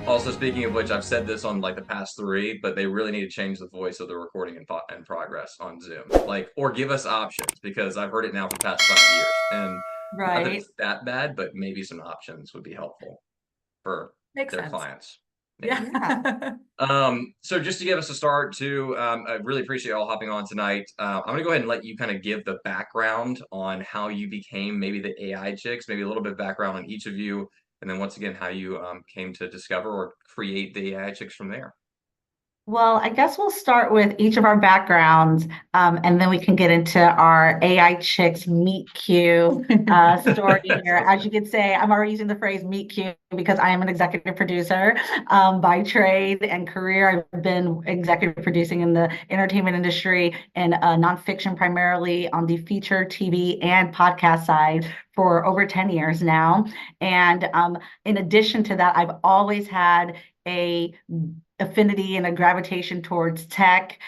Also, speaking of which, I've said this on like the past three, but they really need to change the voice of the recording in progress on Zoom. Like, or give us options, because I've heard it now for the past 5 years. And not that Right. it's that bad, but maybe some options would be helpful for Makes their sense. clients. Maybe. Yeah. So just to give us a start too, I really appreciate y'all hopping on tonight. I'm gonna go ahead and let you kind of give the background on how you became maybe the AI chicks, maybe a little bit of background on each of you, and then once again, how you came to discover or create the AI chicks from there. Well, I guess we'll start with each of our backgrounds, and then we can get into our AI chicks meet cute story here. As you could say, I'm already using the phrase meet cute because I am an executive producer by trade and career. I've been executive producing in the entertainment industry and nonfiction primarily on the feature, TV, and podcast side for over 10 years now. And in addition to that, I've always had a affinity and a gravitation towards tech.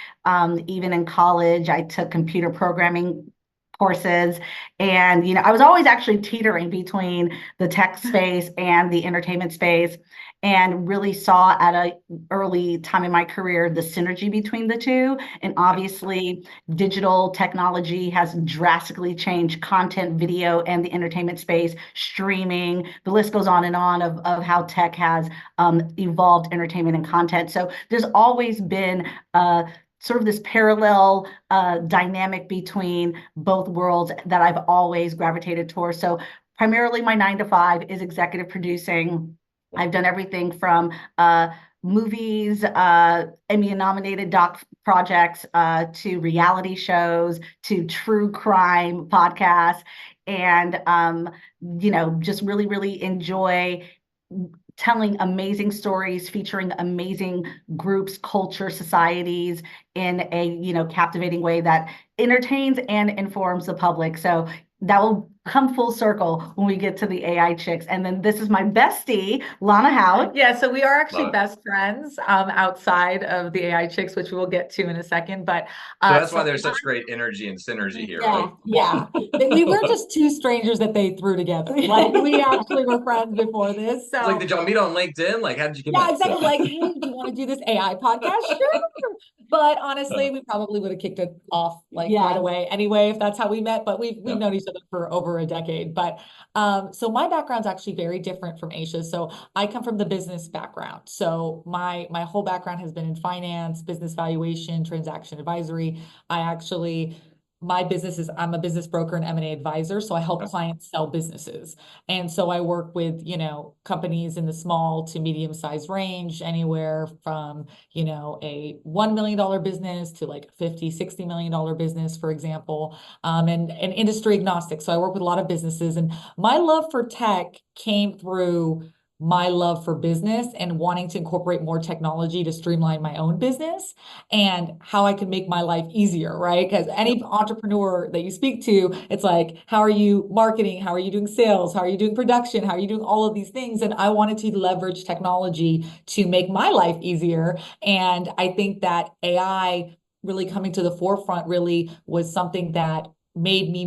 Even in college, I took computer programming courses. And, I was always actually teetering between the tech space and the entertainment space, and really saw at a early time in my career the synergy between the two. And obviously, digital technology has drastically changed content, video, and the entertainment space, streaming, the list goes on and on of how tech has evolved entertainment and content. So there's always been sort of this parallel dynamic between both worlds that I've always gravitated towards. So primarily my 9 to 5 is executive producing. I've done everything from movies, Emmy-nominated doc projects, to reality shows, to true crime podcasts, and just really, really enjoy telling amazing stories, featuring amazing groups, culture, societies in a captivating way that entertains and informs the public. So that will come full circle when we get to the AI chicks. And then this is my bestie, Lana Hout. Yeah, so we are actually Love it. best friends outside of the AI chicks, which we'll get to in a second. But So that's why there's such great energy and synergy here, right? Yeah. We were just two strangers that they threw together. Like we actually were friends before this. It's like, did y'all meet on LinkedIn? Like, how did you connect? Yeah, exactly. Like, hey, do you want to do this AI podcast? Sure. But honestly, we probably would have kicked it off right away anyway, if that's how we met. But we've known each other for over a decade. But so my background's actually very different from Aisha's. So I come from the business background. So my whole background has been in finance, business valuation, transaction advisory. My business is, I'm a business broker and M&A advisor. So I help clients sell businesses. And so I work with, companies in the small to medium size range, anywhere from, a $1 million business to like $50-60 million business, for example, and industry agnostic. So I work with a lot of businesses, and my love for tech came through my love for business and wanting to incorporate more technology to streamline my own business and how I can make my life easier, right? Because any entrepreneur that you speak to, it's like, how are you marketing? How are you doing sales? How are you doing production? How are you doing all of these things? And I wanted to leverage technology to make my life easier. And I think that AI really coming to the forefront really was something that made me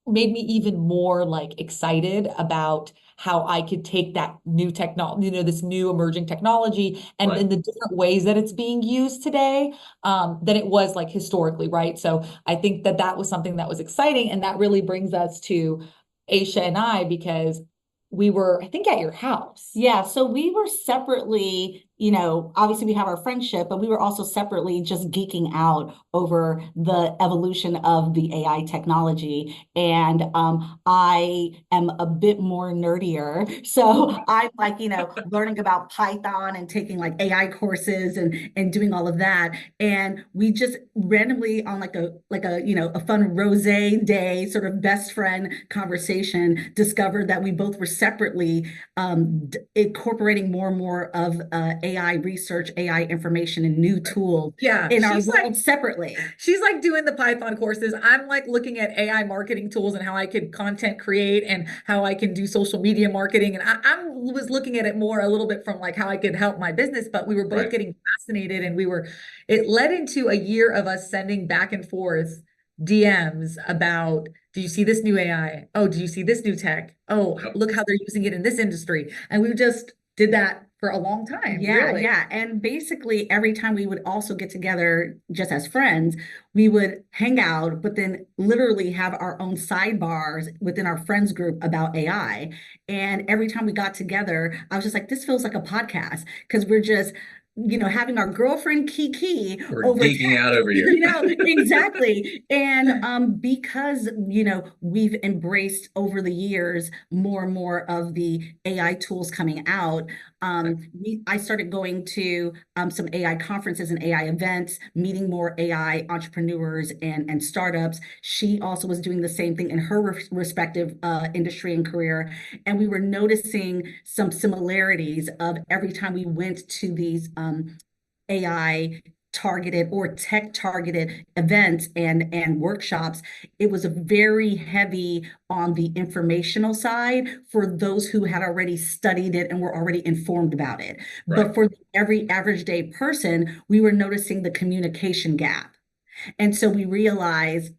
even more like excited about how I could take that new technology, this new emerging technology, and in the different ways that it's being used today, than it was like historically, right? So I think that was something that was exciting, and that really brings us to Aisha and I, because we were, I think, at your house. Yeah, so we were separately, obviously we have our friendship, but we were also separately just geeking out over the evolution of the AI technology. And I am a bit more nerdier. So I'm like, learning about Python and taking like AI courses and doing all of that. And we just randomly on like a fun rosé day, sort of best friend conversation, discovered that we both were separately incorporating more and more of AI research, AI information, and new tools in our world separately. She's like doing the Python courses. I'm like looking at AI marketing tools and how I could content create and how I can do social media marketing. And I was looking at it more a little bit from like how I could help my business, but we were both getting fascinated, and it led into a year of us sending back and forth DMs about, do you see this new AI? Oh, do you see this new tech? Oh, Yep. look how they're using it in this industry. And we just did that for a long time. Yeah, really. yeah. And basically, every time we would also get together just as friends, we would hang out, but then literally have our own sidebars within our friends group about AI. And every time we got together, I was just like, this feels like a podcast because we're just, having our girlfriend Kiki We're over geeking out over here. Exactly. And because we've embraced over the years more and more of the AI tools coming out, I started going to some AI conferences and AI events, meeting more AI entrepreneurs and startups. She also was doing the same thing in her respective industry and career. And we were noticing some similarities of every time we went to these AI targeted or tech targeted events and workshops, it was a very heavy on the informational side for those who had already studied it and were already informed about it. Right. But for every average day person, we were noticing the communication gap. And so we realized,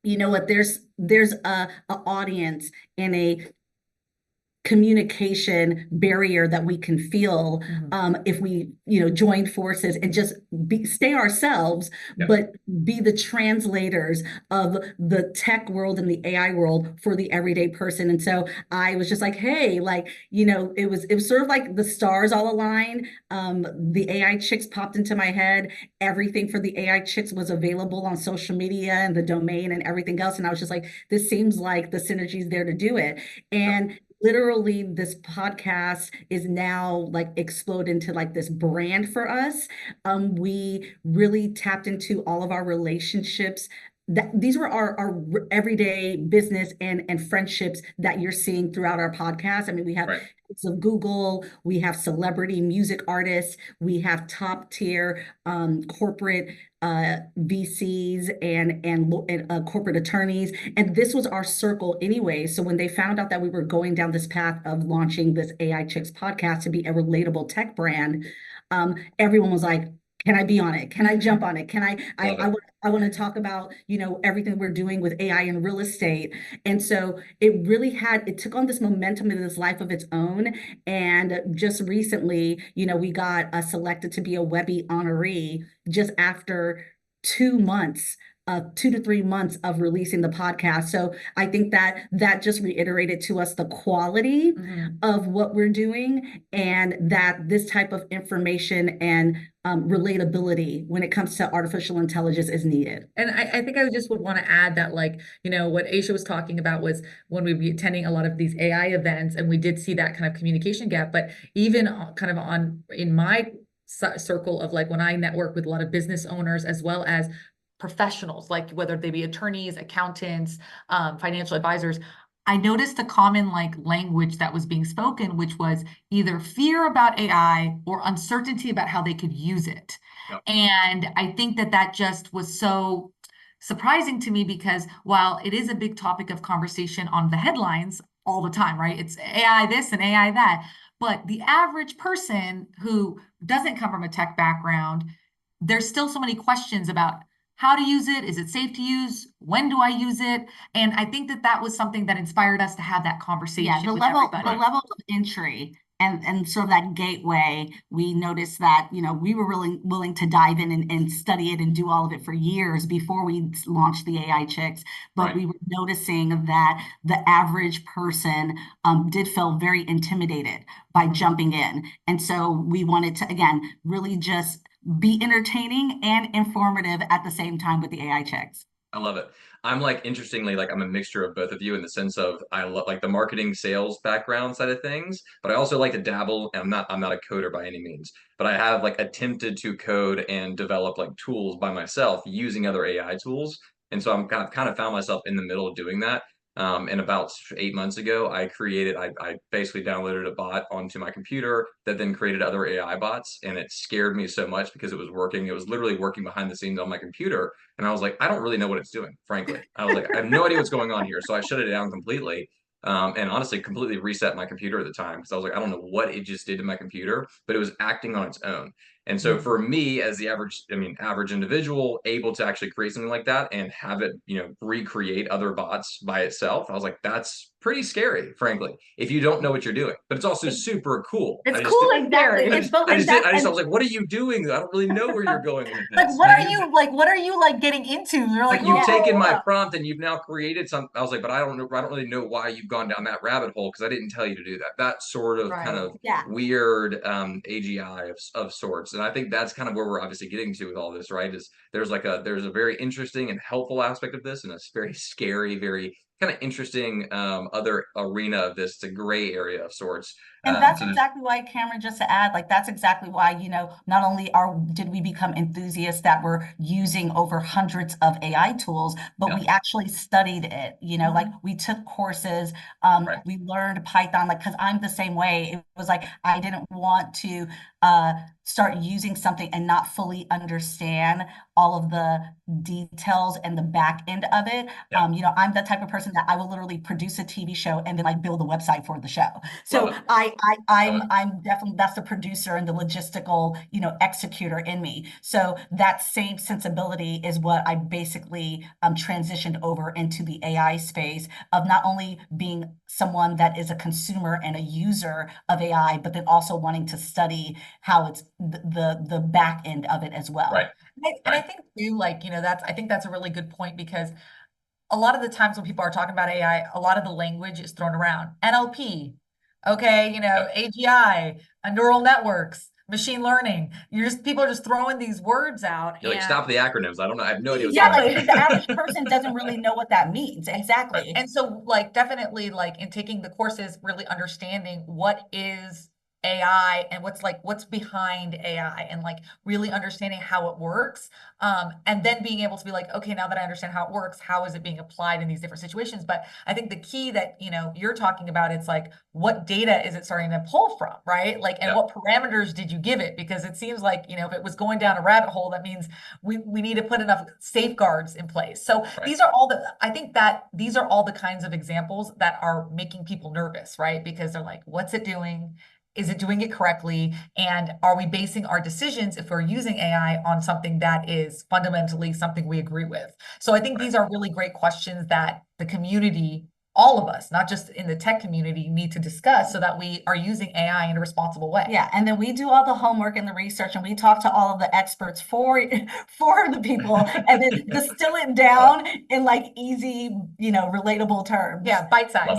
you know what, there's a audience and a communication barrier that we can feel if we join forces and just stay ourselves, Yep. but be the translators of the tech world and the AI world for the everyday person. And so I was just like, hey, it was sort of like the stars all aligned. The AI chicks popped into my head. Everything for the AI chicks was available on social media and the domain and everything else. And I was just like, this seems like the synergy's there to do it. And literally this podcast is now like explode into like this brand for us. We really tapped into all of our relationships. These were our everyday business and friendships that you're seeing throughout our podcast. I mean, we have of Google, we have celebrity music artists, we have top tier corporate VCs and corporate attorneys. And this was our circle anyway. So when they found out that we were going down this path of launching this AI Chicks podcast to be a relatable tech brand, everyone was like, can I be on it? Can I jump on it? Can I want to talk about, everything we're doing with AI and real estate. And so it took on this momentum in this life of its own. And just recently, we got selected to be a Webby honoree just after 2 months 2 to 3 months of releasing the podcast. So I think that just reiterated to us the quality of what we're doing and that this type of information and relatability when it comes to artificial intelligence is needed. And I think I just would want to add that, what Aisha was talking about was when we'd be attending a lot of these AI events, and we did see that kind of communication gap, but even kind of in my circle of when I network with a lot of business owners as well as professionals, like whether they be attorneys, accountants, financial advisors, I noticed a common language that was being spoken, which was either fear about AI or uncertainty about how they could use it. Yep. And I think that just was so surprising to me because while it is a big topic of conversation on the headlines all the time, right? It's AI this and AI that, but the average person who doesn't come from a tech background, there's still so many questions about how to use it. Is it safe to use? When do I use it? And I think that was something that inspired us to have that conversation. Yeah, the level of entry and sort of that gateway, we noticed that, we were really willing to dive in and study it and do all of it for years before we launched the AI Chicks. But we were noticing that the average person did feel very intimidated by jumping in. And so we wanted to, again, really just be entertaining and informative at the same time with the AI Chicks. I love it. I'm interestingly, I'm a mixture of both of you in the sense of I love the marketing sales background side of things, but I also like to dabble, and I'm not a coder by any means, but I have attempted to code and develop tools by myself using other AI tools. And so I'm kind of found myself in the middle of doing that. And about 8 months ago, I basically downloaded a bot onto my computer that then created other AI bots. And it scared me so much because it was working. It was literally working behind the scenes on my computer. And I was like, I don't really know what it's doing, frankly. I was like, I have no idea what's going on here. So I shut it down completely. And honestly, completely reset my computer at the time because I was like, I don't know what it just did to my computer, but it was acting on its own. And so for me, as the average individual, able to actually create something like that and have it, recreate other bots by itself, I was like, that's pretty scary, frankly, if you don't know what you're doing. But it's also super cool. It's cool and scary. It's both. I was like, what are you doing? I don't really know where you're going with this. Like, what are you like getting into? They're like, you've taken my prompt and you've now created something. I was like, but I don't really know why you've gone down that rabbit hole, because I didn't tell you to do that. That sort of kind of weird AGI of sorts. And I think that's kind of where we're obviously getting to with all this, right? Is there's a very interesting and helpful aspect of this, and it's very scary, very kind of interesting other arena of this. It's a gray area of sorts. And that's exactly why, Cameron, just to add, like, that's exactly why, not only did we become enthusiasts that were using over hundreds of AI tools, but we actually studied it, like we took courses, we learned Python, like, because I'm the same way. It was like, I didn't want to start using something and not fully understand all of the details and the back end of it. I'm the type of person that I will literally produce a TV show and then like build a website for the show. So I'm definitely, that's the producer and the logistical, executor in me. So that same sensibility is what I basically transitioned over into the AI space of not only being someone that is a consumer and a user of AI, but then also wanting to study how it's the back end of it as well. Right. And I think too, like, I think that's a really good point, because a lot of the times when people are talking about AI, a lot of the language is thrown around. NLP, okay, AGI, neural networks, machine learning. People are just throwing these words out. You're like, stop the acronyms. I don't know. I have no idea. Like, the average person doesn't really know what that means. Exactly. Right. And so, like, definitely, like, in taking the courses, really understanding what is AI and what's behind AI, and like really understanding how it works, and then being able to be like, okay, now that I understand how it works, how is it being applied in these different situations? But I think the key that you're talking about, it's like, what data is it starting to pull from, right? Like, and what parameters did you give it? Because it seems like, if it was going down a rabbit hole, that means we need to put enough safeguards in place. So these are all these are all the kinds of examples that are making people nervous, right? Because they're like, what's it doing? Is it doing it correctly? And are we basing our decisions, if we're using AI, on something that is fundamentally something we agree with? So I think these are really great questions that the community, all of us, not just in the tech community, need to discuss so that we are using AI in a responsible way. Yeah, and then we do all the homework and the research, and we talk to all of the experts for the people, and then distill it down in like easy, relatable terms. Yeah, bite size.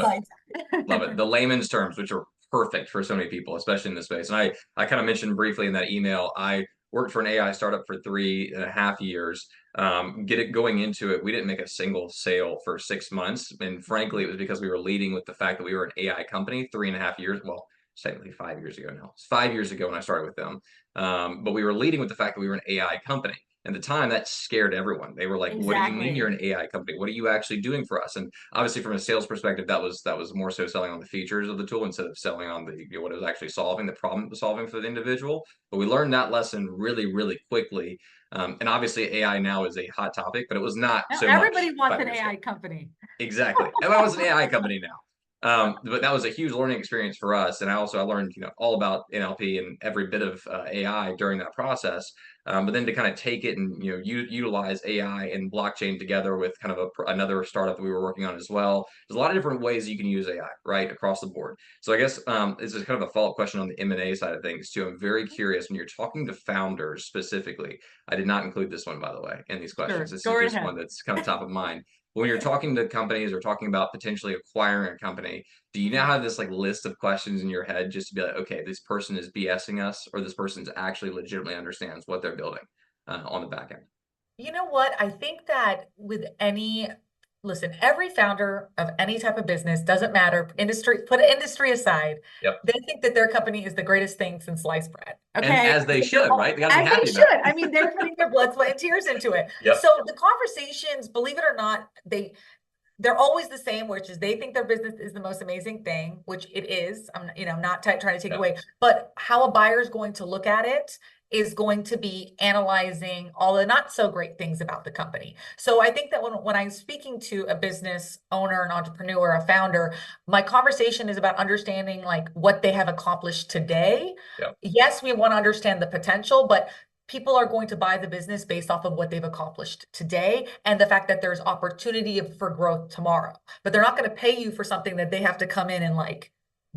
Love it. The layman's terms, which are perfect for so many people, especially in this space. And I kind of mentioned briefly in that email, I worked for an AI startup for 3.5 years. Going into it, we didn't make a single sale for 6 months. And frankly, it was because we were leading with the fact that we were an AI company 3.5 years. Well, it's technically 5 years ago now. It's 5 years ago when I started with them. But we were leading with the fact that we were an AI company. At the time, that scared everyone. They were like, what do you mean you're an AI company? What are you actually doing for us? And obviously from a sales perspective, that was more so selling on the features of the tool instead of selling on the what it was actually solving, the problem it was solving for the individual. But we learned that lesson really, really quickly. And obviously AI now is a hot topic, but it was not so much. Everybody wants an AI company. Exactly. And I was an AI company now. But that was a huge learning experience for us. And I learned, all about NLP and every bit of AI during that process. But then to kind of take it and, utilize AI and blockchain together with kind of another startup that we were working on as well. There's a lot of different ways you can use AI, right, across the board. So I guess this is kind of a follow-up question on the M&A side of things too. I'm very curious when you're talking to founders specifically. I did not include this one, by the way, in these questions. This is just one that's kind of top of mind. When you're talking to companies or talking about potentially acquiring a company, do you now have this like list of questions in your head just to be like, okay, this person is BSing us, or this person's actually legitimately understands what they're building on the back end? You know what? I think that listen, every founder of any type of business, doesn't matter, put industry aside, they think that their company is the greatest thing since sliced bread. Okay. And as they should, right? They gotta be happy about it. I mean, they're putting their blood, sweat, and tears into it. So the conversations, believe it or not, they're always the same, which is they think their business is the most amazing thing, which it is. I'm not trying to take it away, but how a buyer is going to look at it is going to be analyzing all the not so great things about the company. So I think that when I'm speaking to a business owner, an entrepreneur, a founder, my conversation is about understanding like what they have accomplished today. Yep. Yes, we want to understand the potential, but people are going to buy the business based off of what they've accomplished today and the fact that there's opportunity for growth tomorrow. But they're not going to pay you for something that they have to come in and like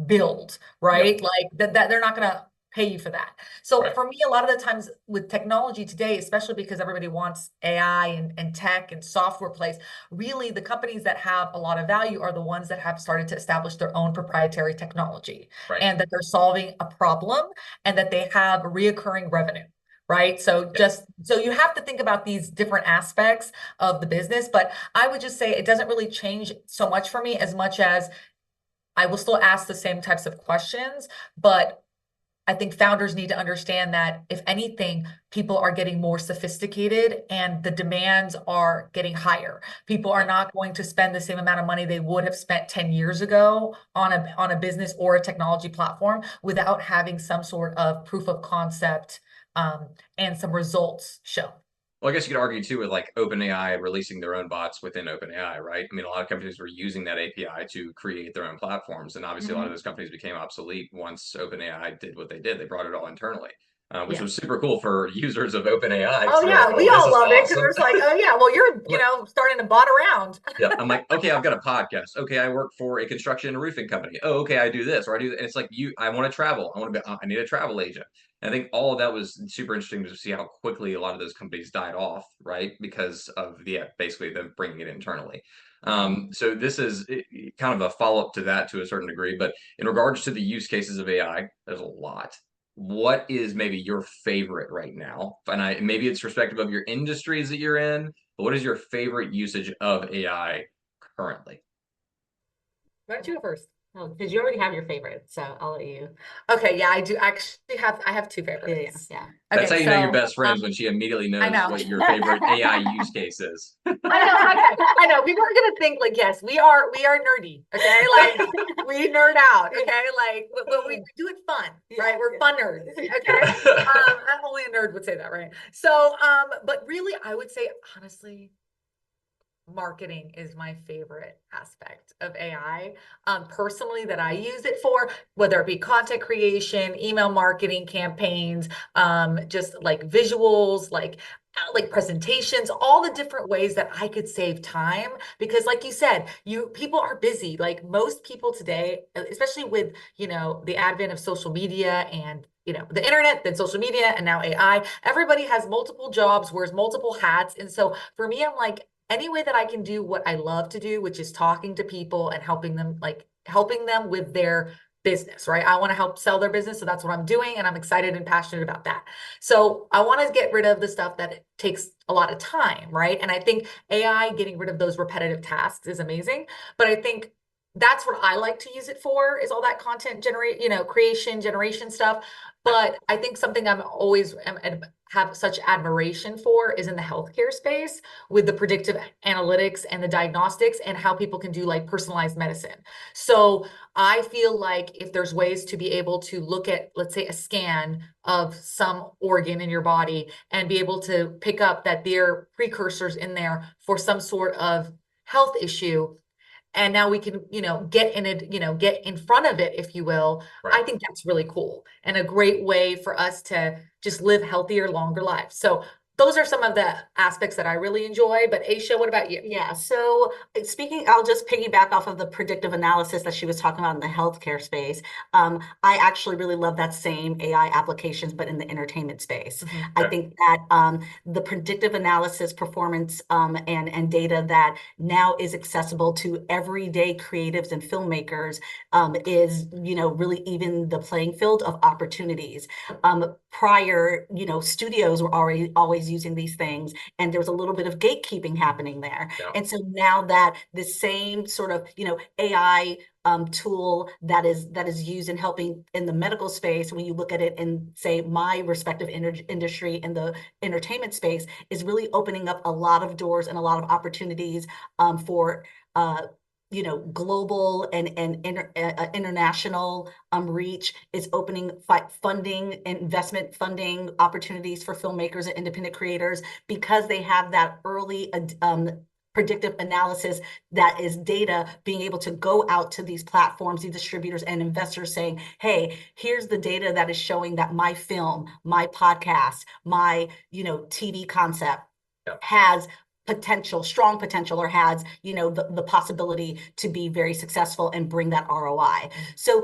build, right? Yep. Like that they're not going to pay you for that. So Right. for me, a lot of the times with technology today, especially because everybody wants AI and tech and software plays, really the companies that have a lot of value are the ones that have started to establish their own proprietary technology, Right. and that they're solving a problem and that they have reoccurring revenue. Right. So so you have to think about these different aspects of the business, but I would just say it doesn't really change so much for me as much as I will still ask the same types of questions, but I think founders need to understand that if anything, people are getting more sophisticated and the demands are getting higher. People are not going to spend the same amount of money they would have spent 10 years ago on a business or a technology platform without having some sort of proof of concept and some results shown. Well, I guess you could argue too with like OpenAI releasing their own bots within OpenAI, right? I mean, a lot of companies were using that API to create their own platforms, and obviously a lot of those companies became obsolete once OpenAI did what they did. They brought it all internally, which was super cool for users of OpenAI. Oh yeah, like, we this all is love it because awesome. we're like, oh yeah, well you're starting to bot around. Yeah, I'm like, okay, I've got a podcast. Okay, I work for a construction and roofing company. Oh, okay, I do this or I do that. And it's like I want to travel. I need a travel agent. And I think all of that was super interesting to see how quickly a lot of those companies died off, right? Because of basically them bringing it internally. So this is kind of a follow-up to that to a certain degree. But in regards to the use cases of AI, there's a lot. What is maybe your favorite right now? And maybe it's respective of your industries that you're in, but what is your favorite usage of AI currently? Why don't you go first? Oh, because you already have your favorite, so I'll let you. Okay, yeah, I do actually I have two favorites. Yeah. That's how Okay, you know your so best friends when she immediately knows know. what your favorite AI use case is. I know. People are gonna think like, yes, we are nerdy, okay? Like we nerd out, okay? Like, but we do it fun, right? We're fun nerds, okay? Only a nerd would say that, right? So, but really, I would say honestly, marketing is my favorite aspect of AI. Personally, that I use it for, whether it be content creation, email marketing campaigns, just like visuals, like presentations, all the different ways that I could save time. Because like you said, people are busy. Like most people today, especially with, the advent of social media and the internet, then social media, and now AI, everybody has multiple jobs, wears multiple hats. And so for me, I'm like, any way that I can do what I love to do, which is talking to people and helping them with their business, right? I want to help sell their business. So that's what I'm doing. And I'm excited and passionate about that. So I want to get rid of the stuff that takes a lot of time, right? And I think AI getting rid of those repetitive tasks is amazing. But I think that's what I like to use it for, is all that content creation, generation stuff. But I think something I'm always have such admiration for is in the healthcare space with the predictive analytics and the diagnostics and how people can do like personalized medicine. So I feel like if there's ways to be able to look at, let's say, a scan of some organ in your body and be able to pick up that there are precursors in there for some sort of health issue, and now we can, get in it, get in front of it, if you will. Right. I think that's really cool and a great way for us to just live healthier, longer lives. So those are some of the aspects that I really enjoy. But Aisha, what about you? Yeah. So I'll just piggyback off of the predictive analysis that she was talking about in the healthcare space. I actually really love that same AI applications, but in the entertainment space. I think that the predictive analysis performance and data that now is accessible to everyday creatives and filmmakers is, really even the playing field of opportunities. Prior, studios were always using these things, and there was a little bit of gatekeeping happening there. Yeah. And so now that the same sort of, AI tool that is used in helping in the medical space, when you look at it in, say, my respective industry in the entertainment space, is really opening up a lot of doors and a lot of opportunities for global and international reach. It's opening funding, investment funding opportunities for filmmakers and independent creators because they have that early predictive analysis that is data being able to go out to these platforms, these distributors and investors saying, hey, here's the data that is showing that my film, my podcast, my TV concept has strong potential, or has, the possibility to be very successful and bring that ROI. So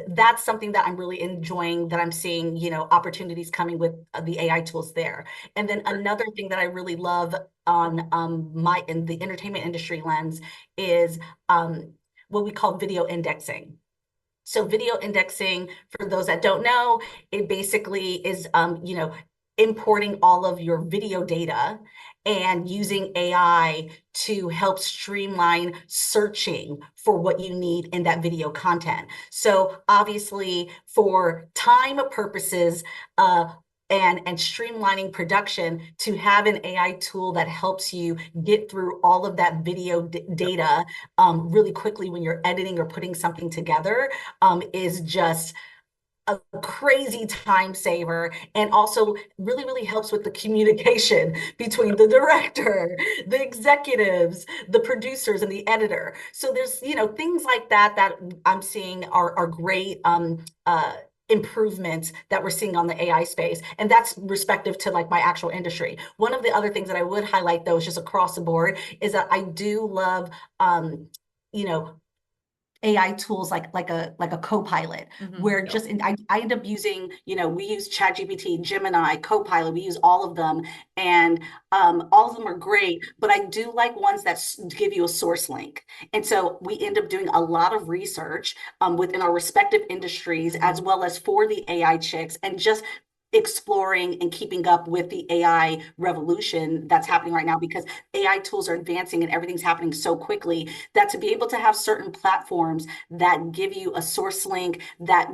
that's something that I'm really enjoying, that I'm seeing, opportunities coming with the AI tools there. And then another thing that I really love on in the entertainment industry lens is what we call video indexing. So video indexing, for those that don't know, it basically is, importing all of your video data and using AI to help streamline searching for what you need in that video content. So obviously, for time purposes, and streamlining production, to have an AI tool that helps you get through all of that video data really quickly when you're editing or putting something together is just a crazy time saver, and also really, really helps with the communication between the director, the executives, the producers, and the editor. So there's, things like that I'm seeing are great improvements that we're seeing on the AI space. And that's respective to like my actual industry. One of the other things that I would highlight, though, is just across the board, is that I do love, AI tools like a co-pilot, where just I end up using, we use ChatGPT, Gemini, Copilot, we use all of them, and all of them are great, but I do like ones that give you a source link. And so we end up doing a lot of research within our respective industries, as well as for the AI chicks, and just exploring and keeping up with the AI revolution that's happening right now, because AI tools are advancing and everything's happening so quickly, that to be able to have certain platforms that give you a source link that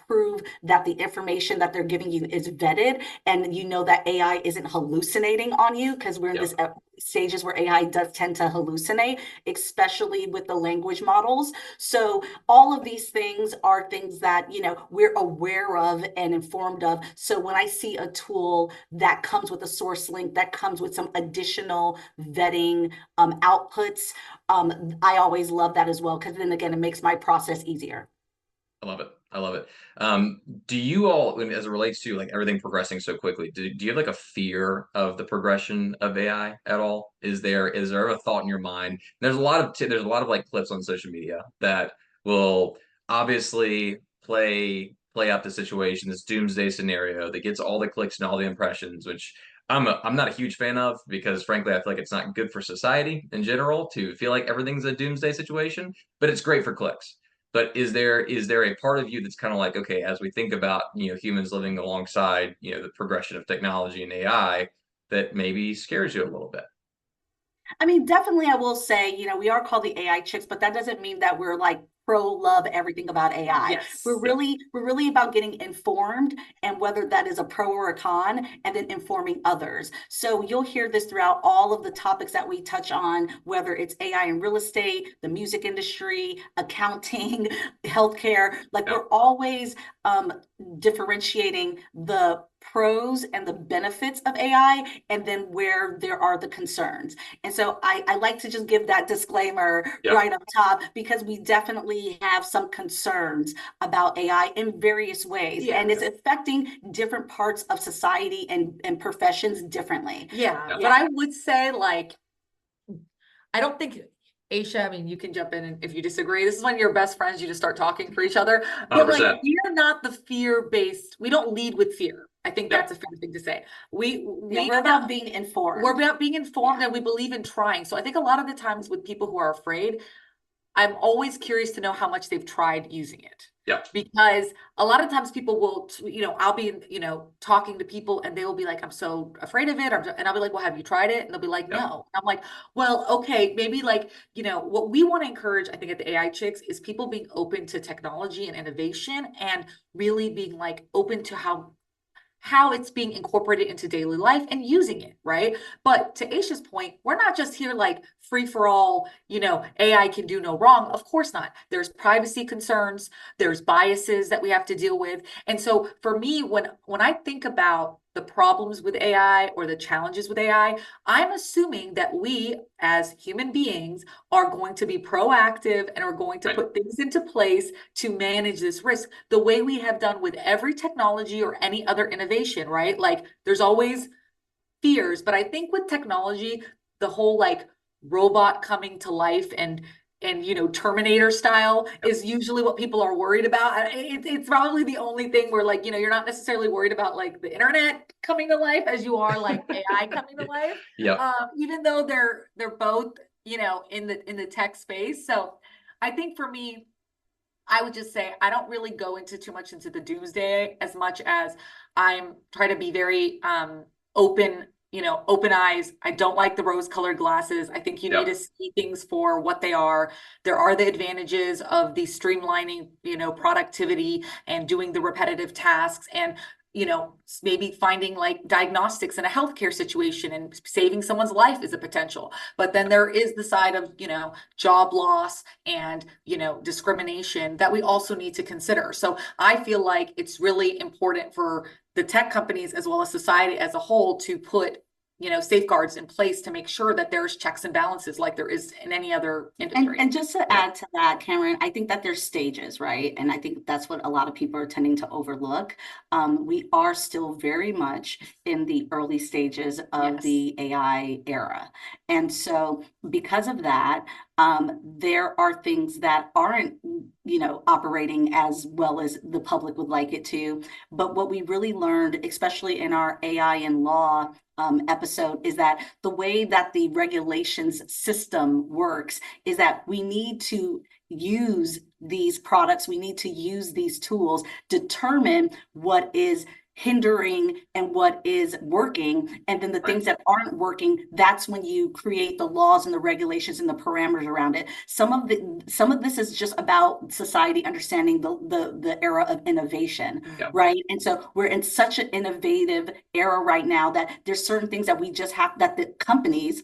prove that the information that they're giving you is vetted, and that AI isn't hallucinating on you, because we're in this stages where AI does tend to hallucinate, especially with the language models. So all of these things are things that we're aware of and informed of. So when I see a tool that comes with a source link, that comes with some additional vetting outputs, I always love that as well, because then again, it makes my process easier. I love it. I love it. Do you all, as it relates to like everything progressing so quickly, do you have like a fear of the progression of AI at all? Is there a thought in your mind? There's a lot of like clips on social media that will obviously play out the situation, this doomsday scenario that gets all the clicks and all the impressions, which I'm not a huge fan of, because frankly, I feel like it's not good for society in general to feel like everything's a doomsday situation, but it's great for clicks. But is there a part of you that's kind of like, okay, as we think about, humans living alongside, the progression of technology and AI, that maybe scares you a little bit? I mean, definitely, I will say, we are called the AI chicks, but that doesn't mean that we're like love everything about AI. Yes. We're really about getting informed, and whether that is a pro or a con, and then informing others. So you'll hear this throughout all of the topics that we touch on, whether it's AI in real estate, the music industry, accounting, healthcare. Like we're always differentiating the pros and the benefits of AI, and then where there are the concerns. And so I like to just give that disclaimer right up top, because we definitely have some concerns about AI in various ways, and it's affecting different parts of society and professions differently. But I would say, like, I don't think, Aisha, I mean, you can jump in if you disagree. This is when you're best friends, you just start talking for each other. But 100%. like, we're not the fear-based, we don't lead with fear. I think that's a fair thing to say. We're about being informed. We're about being informed, and we believe in trying. So I think a lot of the times with people who are afraid, I'm always curious to know how much they've tried using it. Yeah. Because a lot of times people will, I'll be, talking to people, and they will be like, I'm so afraid of it. And I'll be like, well, have you tried it? And they'll be like, no. I'm like, well, okay, maybe like, what we want to encourage, I think, at the AI Chicks, is people being open to technology and innovation, and really being like open to how how it's being incorporated into daily life and using it, right? But to Aisha's point, we're not just here like free for all, AI can do no wrong. Of course not. There's privacy concerns, there's biases that we have to deal with. And so for me, when I think about the problems with AI or the challenges with AI, I'm assuming that we as human beings are going to be proactive and are going to put things into place to manage this risk the way we have done with every technology or any other innovation, right? Like there's always fears, but I think with technology, the whole like robot coming to life and Terminator style is usually what people are worried about. It's probably the only thing where like you're not necessarily worried about like the internet coming to life as you are like AI coming to life. Even though they're both in the tech space. So I think for me, I would just say I don't really go into too much into the doomsday as much as I'm trying to be very open, open eyes. I don't like the rose-colored glasses. I think you need to see things for what they are. There are the advantages of the streamlining, productivity and doing the repetitive tasks and maybe finding like diagnostics in a healthcare situation and saving someone's life is a potential. But then there is the side of, job loss and, discrimination that we also need to consider. So I feel like it's really important for the tech companies as well as society as a whole to put safeguards in place to make sure that there's checks and balances like there is in any other industry. And just to add to that, Cameron, I think that there's stages, right? And I think that's what a lot of people are tending to overlook. We are still very much in the early stages of the AI era. And so because of that, there are things that aren't, operating as well as the public would like it to. But what we really learned, especially in our AI and law episode, is that the way that the regulations system works is that we need to use these products, we need to use these tools, determine what is hindering and what is working, and then the things that aren't working, that's when you create the laws and the regulations and the parameters around it. Some of this is just about society understanding the era of innovation, right? And so we're in such an innovative era right now that there's certain things that we just have, that the companies,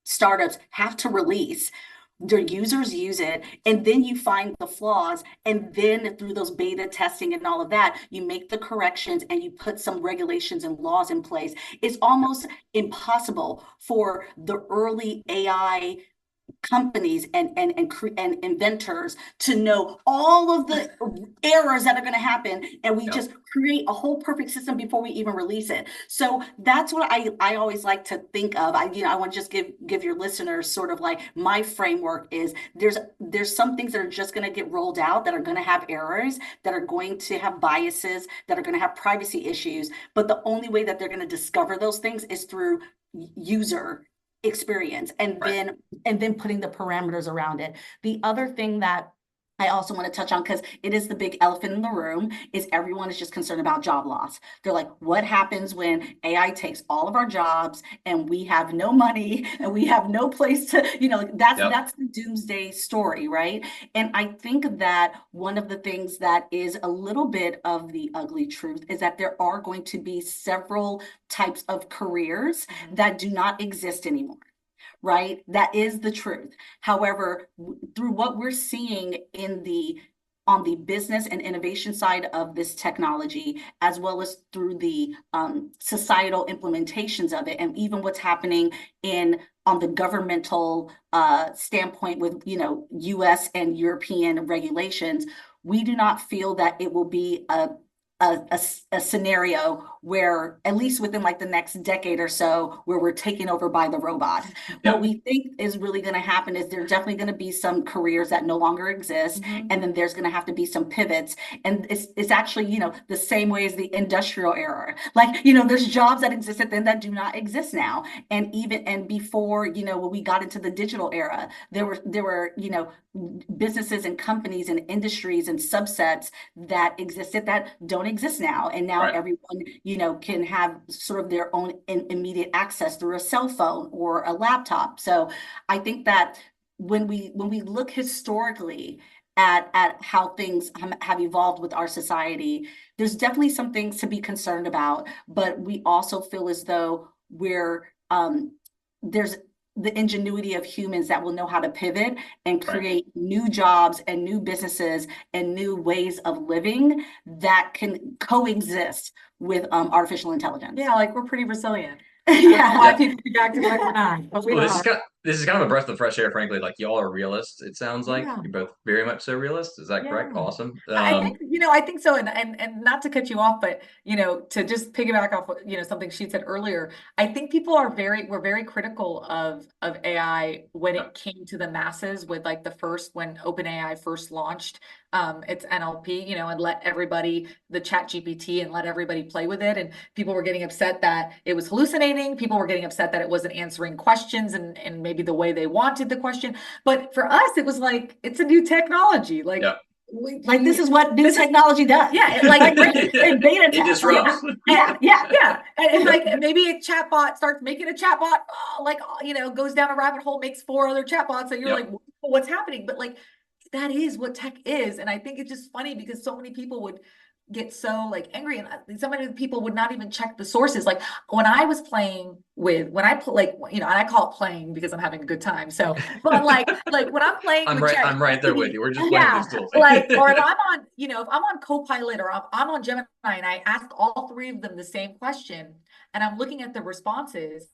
startups have to release. Their users use it, and then you find the flaws, and then through those beta testing and all of that, you make the corrections and you put some regulations and laws in place. It's almost impossible for the early AI companies and inventors to know all of the errors that are going to happen, and we just create a whole perfect system before we even release it. So that's what I always like to think of. I want to just give your listeners sort of like my framework is there's some things that are just going to get rolled out that are going to have errors, that are going to have biases, that are going to have privacy issues, but the only way that they're going to discover those things is through user experience, and then putting the parameters around it. The other thing that I also want to touch on, because it is the big elephant in the room, is everyone is just concerned about job loss. They're like, what happens when AI takes all of our jobs and we have no money and we have no place to, that's the doomsday story, right? And I think that one of the things that is a little bit of the ugly truth is that there are going to be several types of careers that do not exist anymore. Right? That is the truth. However, through what we're seeing on the business and innovation side of this technology, as well as through the societal implementations of it, and even what's happening on the governmental standpoint with US and European regulations, we do not feel that it will be a scenario where, at least within like the next decade or so, where we're taken over by the robots. What we think is really going to happen is there's definitely going to be some careers that no longer exist, and then there's going to have to be some pivots. And it's actually, the same way as the industrial era. Like, there's jobs that existed then that do not exist now. And before, when we got into the digital era, there were, businesses and companies and industries and subsets that existed that don't exist now. And now everyone, can have sort of their own immediate access through a cell phone or a laptop. So I think that when we look historically at how things have evolved with our society, there's definitely some things to be concerned about, but we also feel as though there's the ingenuity of humans that will know how to pivot and create new jobs and new businesses and new ways of living that can coexist with artificial intelligence. Yeah, like we're pretty resilient. Yeah. Why people react like we're not, but we Well, are. this is kind of a breath of fresh air, frankly. Like y'all are realists, it sounds like. Yeah. You're both very much so realists. Is that correct? Yeah. Awesome. I think, I think so. And not to cut you off, but, to just piggyback off, something she said earlier, I think people were very critical of AI when it came to the masses with like when OpenAI first launched its NLP, and let everybody, the chat GPT, and let everybody play with it. And people were getting upset that it was hallucinating. People were getting upset that it wasn't answering questions and maybe the way they wanted the question. But for us, it was like, it's a new technology. Like, this is what new technology does. Yeah, it beta test. It disrupts. Yeah. And like maybe a chatbot starts making a chatbot, goes down a rabbit hole, makes 4 other chatbots, and you're like, what's happening? But like, that is what tech is. And I think it's just funny because so many people would get so like angry, and so many people would not even check the sources. Like when I was playing with, and I call it playing because I'm having a good time. So, but like when I'm playing, I'm right there with you. We're just playing these tools. Or if I'm on, if I'm on Copilot or I'm on Gemini and I ask all 3 of them the same question and I'm looking at the responses,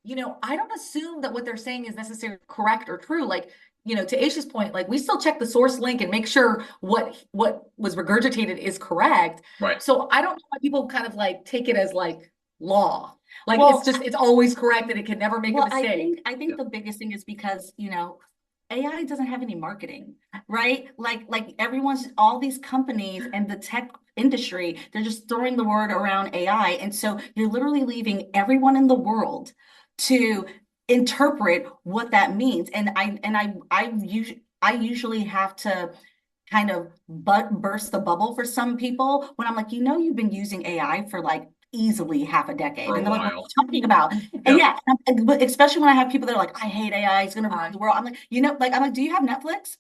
I don't assume that what they're saying is necessarily correct or true. Like, to Aisha's point, like we still check the source link and make sure what was regurgitated is correct. Right. So I don't know why people kind of like take it as like law. Like it's always correct and it can never make a mistake. I think the biggest thing is because, AI doesn't have any marketing, right? Like all these companies and the tech industry, they're just throwing the word around AI. And so you're literally leaving everyone in the world to interpret what that means. And I usually have to kind of burst the bubble for some people when I'm like, you've been using AI for like easily half a decade. And they're like, what are you talking about? And but especially when I have people that are like, I hate AI, it's gonna ruin the world. I'm like, do you have Netflix?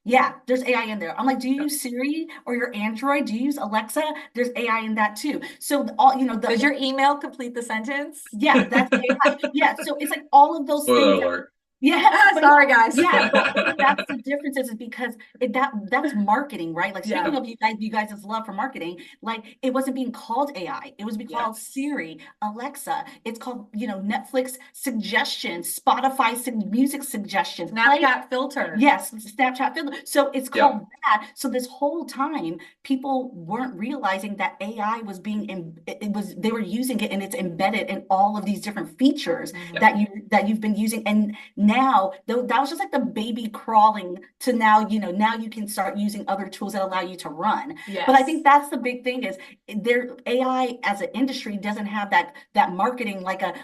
Yeah, there's AI in there. I'm like, do you use Siri or your Android? Do you use Alexa? There's AI in that too. So does your email complete the sentence? Yeah, that's AI. Yeah, so it's like all of those Spoiler things. alert. Yeah, sorry guys. Yeah, but that's the difference is because that's marketing, right? Like speaking of you guys' love for marketing, like it wasn't being called AI. It was being called Siri, Alexa. It's called, Netflix suggestions, Spotify music suggestions, Snapchat filter. Yes, Snapchat filter. So it's called that. So this whole time, people weren't realizing that AI was they were using it and it's embedded in all of these different features that you've been using. And now that was just like the baby crawling to now, now you can start using other tools that allow you to run. Yes. But I think that's the big thing is AI as an industry doesn't have that marketing like a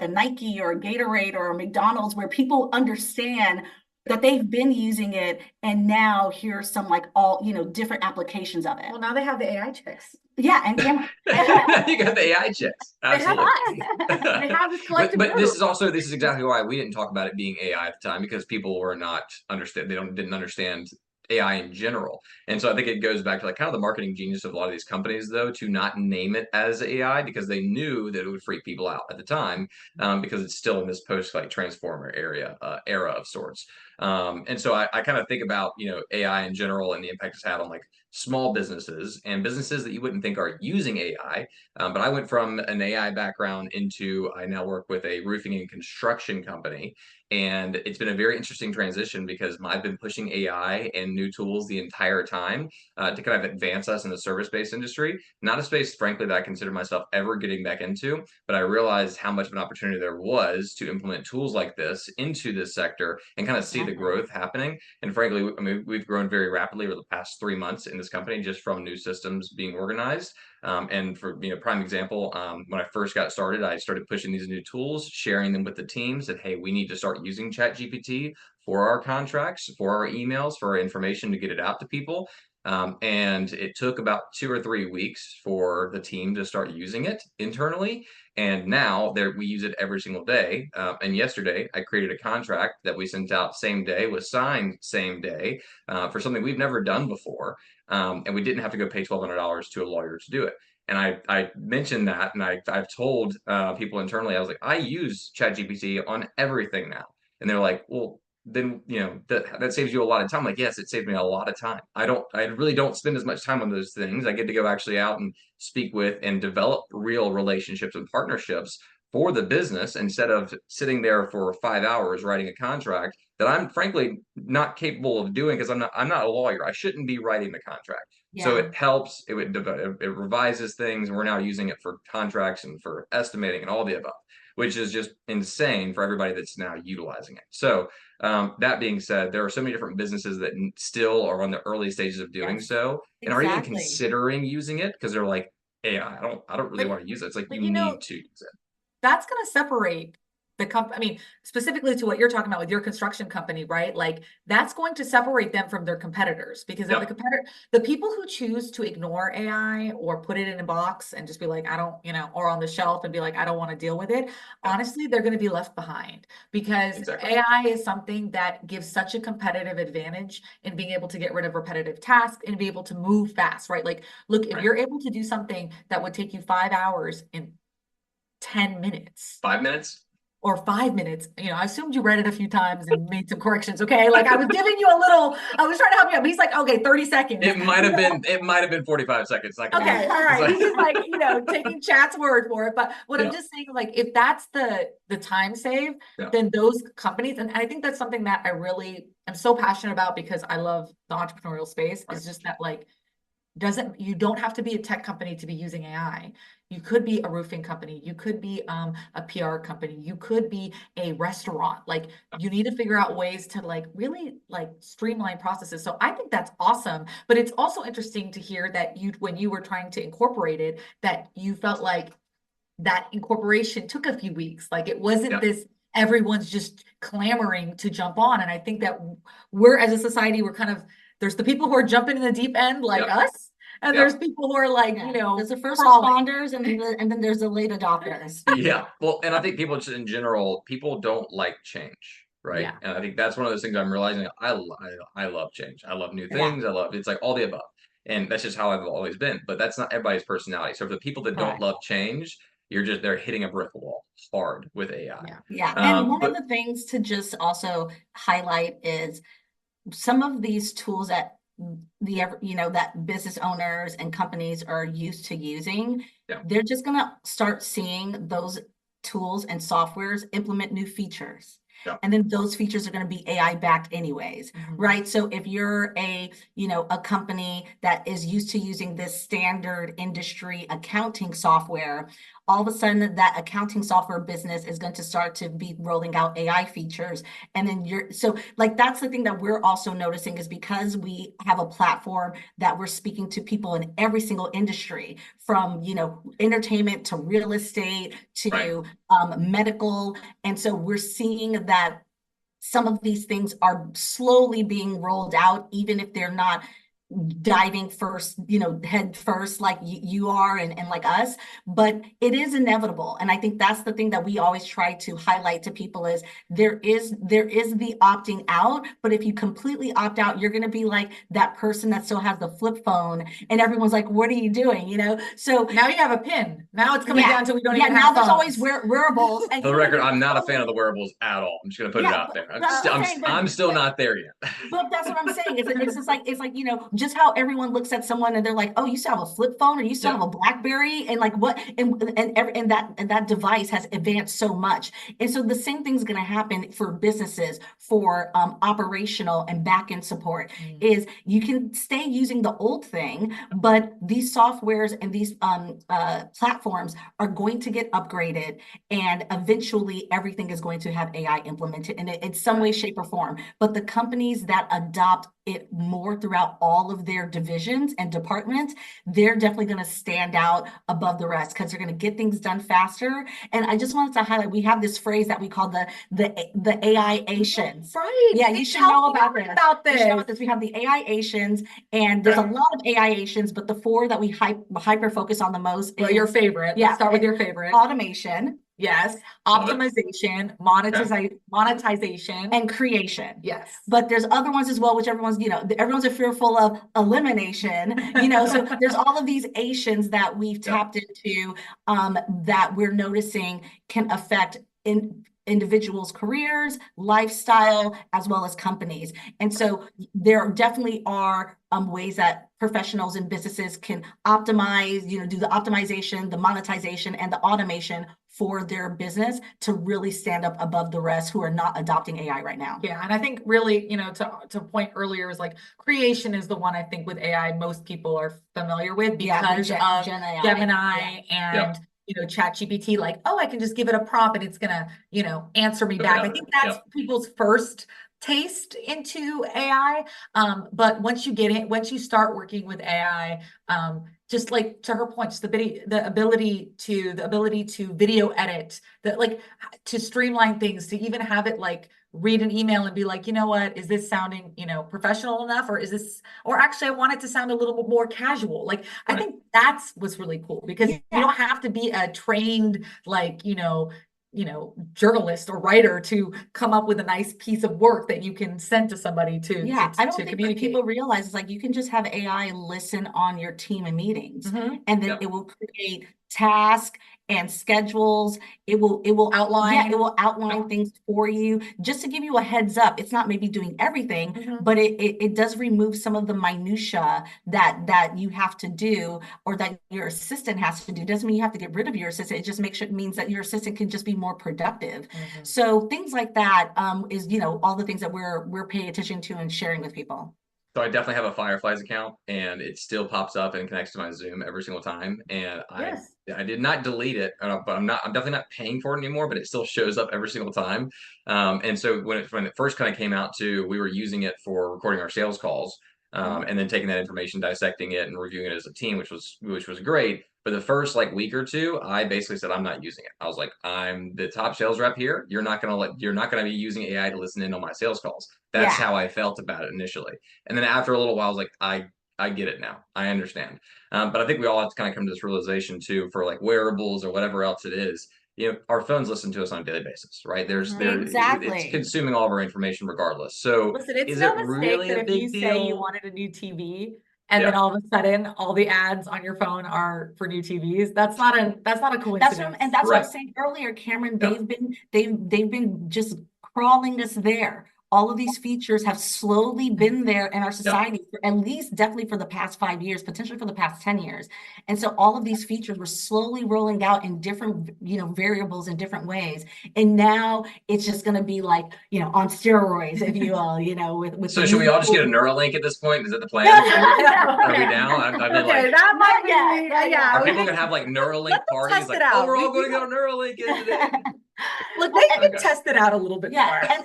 Nike or a Gatorade or a McDonald's where people understand that they've been using it and now here's some like all different applications of it. Well, now they have the AI chicks. Yeah, and you got the AI chicks. Absolutely. They have this collective but this is exactly why we didn't talk about it being AI at the time, because people were not didn't understand AI in general. And so I think it goes back to like kind of the marketing genius of a lot of these companies, though, to not name it as AI because they knew that it would freak people out at the time, because it's still in this post like transformer era of sorts. And so I kind of think about AI in general and the impact it's had on like small businesses and businesses that you wouldn't think are using AI. But I went from an AI background into I now work with a roofing and construction company. And it's been a very interesting transition because I've been pushing AI and new tools the entire time to kind of advance us in the service-based industry. Not a space, frankly, that I consider myself ever getting back into, but I realized how much of an opportunity there was to implement tools like this into this sector and kind of see the growth happening. And frankly, I mean, we've grown very rapidly over the past 3 months in this company just from new systems being organized. And for prime example, when I first got started, I started pushing these new tools, sharing them with the teams that, hey, we need to start using ChatGPT for our contracts, for our emails, for our information to get it out to people. And it took about 2 or 3 weeks for the team to start using it internally. And now we use it every single day. And yesterday, I created a contract that we sent out same day, was signed same day for something we've never done before. And we didn't have to go pay $1,200 to a lawyer to do it. And I mentioned that, and I've told people internally, I was like, I use ChatGPT on everything now. And they're like, well, then that saves you a lot of time. Like, yes, it saved me a lot of time. I really don't spend as much time on those things. I get to go actually out and speak with and develop real relationships and partnerships for the business instead of sitting there for 5 hours writing a contract that I'm frankly not capable of doing because I'm not a lawyer. I shouldn't be writing the contract. So it helps, it revises things, and we're now using it for contracts and for estimating and all the above, which is just insane for everybody that's now utilizing it. So that being said, there are so many different businesses that still are on the early stages of doing so and are even considering using it because they're like, hey, I don't really want to use it. It's like you need to use it. That's going to separate the company. I mean, specifically to what you're talking about with your construction company, right? Like that's going to separate them from their competitors because the people who choose to ignore AI or put it in a box and just be like, I don't, or on the shelf and be like, I don't want to deal with it. Honestly, they're going to be left behind because AI is something that gives such a competitive advantage in being able to get rid of repetitive tasks and be able to move fast, right? Like, look, if you're able to do something that would take you 5 hours in 10 minutes. 5 minutes? Or 5 minutes. I assumed you read it a few times and made some corrections. Okay. Like I was giving you I was trying to help you out. But he's like, okay, 30 seconds. It might have been 45 seconds. Okay. All right. He's just like, taking chat's word for it. But what I'm just saying, like, if that's the time save, then those companies, and I think that's something that I really am so passionate about because I love the entrepreneurial space. Is just that like, you don't have to be a tech company to be using AI. You could be a roofing company. You could be a PR company. You could be a restaurant. Like you need to figure out ways to like really like streamline processes. So I think that's awesome. But it's also interesting to hear that when you were trying to incorporate it, that you felt like that incorporation took a few weeks. Like it wasn't this, everyone's just clamoring to jump on. And I think that we're as a society, there's the people who are jumping in the deep end like us. And there's people who are like, there's the first responders and then there's the late adopters. Yeah. Well, and I think people just in general, people don't like change, right? Yeah. And I think that's one of those things I'm realizing. I love change. I love new things. It's like all the above. And that's just how I've always been. But that's not everybody's personality. So for the people that don't love change, they're hitting a brick wall hard with AI. Yeah. And one of the things to just also highlight is some of these tools that that business owners and companies are used to using, they're just going to start seeing those tools and softwares implement new features. And then those features are going to be AI backed anyways, right? So if you're a company that is used to using this standard industry accounting software, all of a sudden that accounting software business is going to start to be rolling out AI features. And then that's the thing that we're also noticing is because we have a platform that we're speaking to people in every single industry from, entertainment to real estate to medical. And so we're seeing that some of these things are slowly being rolled out, even if they're not diving first, head first like you are and like us, but it is inevitable. And I think that's the thing that we always try to highlight to people is there is the opting out, but if you completely opt out, you're going to be like that person that still has the flip phone and everyone's like, what are you doing? So now you have a pin. Now it's coming down to we don't even now have there's phones. Always wearables. For the record, I'm not a fan of the wearables at all. I'm just going to put it out there. I'm still not there yet. But that's what I'm saying. It's just like, just how everyone looks at someone and they're like, oh, you still have a flip phone or you still have a BlackBerry and like what and that device has advanced so much. And so the same thing's going to happen for businesses for operational and back-end support is you can stay using the old thing, but these softwares and these platforms are going to get upgraded and eventually everything is going to have AI implemented in some way, shape or form. But the companies that adopt it more throughout all of their divisions and departments, they're definitely going to stand out above the rest because they're going to get things done faster. And I just wanted to highlight, we have this phrase that we call the AI-ations. Right. Yeah, you should know about this. You should know about this. We have the AI-ations, and there's a lot of AI-ations, but the 4 that we hyper focus on the most Well, is your favorite. Yeah, Let's start with your favorite. automation. Yes. Love it. Optimization, monetization. And creation. Yes. But there's other ones as well, which everyone's fearful of elimination, so there's all of these Asians that we've tapped into, that we're noticing can affect individuals' careers, lifestyle, as well as companies. And so there definitely are ways that professionals and businesses can optimize, do the optimization, the monetization, and the automation for their business to really stand up above the rest who are not adopting AI right now. Yeah, and I think really, to point earlier is like creation is the one I think with AI most people are familiar with because of Gemini and ChatGPT, like, oh, I can just give it a prompt and it's gonna, answer me back. I think that's people's first taste into AI. But once you start working with AI, just like to her point, just the ability to video edit, to streamline things, to even have it like read an email and be like, you know what, is this sounding, professional enough, or actually I want it to sound a little bit more casual. Like, I think that's what's really cool because you don't have to be a trained, journalist or writer to come up with a nice piece of work that you can send to somebody to I don't think communicate. people realize it's like you can just have AI listen on your team and meetings, and then it will create tasks and schedules. It will outline. It will outline things for you just to give you a heads up. It's not maybe doing everything, but it does remove some of the minutia that you have to do or that your assistant has to do. It doesn't mean you have to get rid of your assistant. It just means that your assistant can just be more productive. So things like that is all the things that we're paying attention to and sharing with people. So I definitely have a Fireflies account, and it still pops up and connects to my Zoom every single time. And I did not delete it, but I'm definitely not paying for it anymore. But it still shows up every single time. And so when it first kind of came out, we were using it for recording our sales calls, and then taking that information, dissecting it, and reviewing it as a team, which was great. But the first week or two, I basically said I'm not using it. I was like, I'm the top sales rep here. You're not gonna be using AI to listen in on my sales calls. That's how I felt about it initially. And then after a little while, I was like, I get it now. I understand. But I think we all have to kind of come to this realization too, for like wearables or whatever else it is. Our phones listen to us on a daily basis, right? It's consuming all of our information regardless. So listen, it's is no it really mistake a that if big you deal? say you wanted a new TV and then all of a sudden all the ads on your phone are for new TVs. That's not a coincidence. That's what I was saying earlier, Cameron. They've been just crawling us there. All of these features have slowly been there in our society for at least definitely for the past 5 years, potentially for the past 10 years. And so all of these features were slowly rolling out in different, variables in different ways. And now it's just going to be like, on steroids, if you will, with So should we all just get a Neuralink at this point? Is that the plan? Are we down? I've been like, that might be, are people going to have like Neuralink parties? Like, oh, we're all going to go Neuralink in today. Look, they can test it out a little bit more. And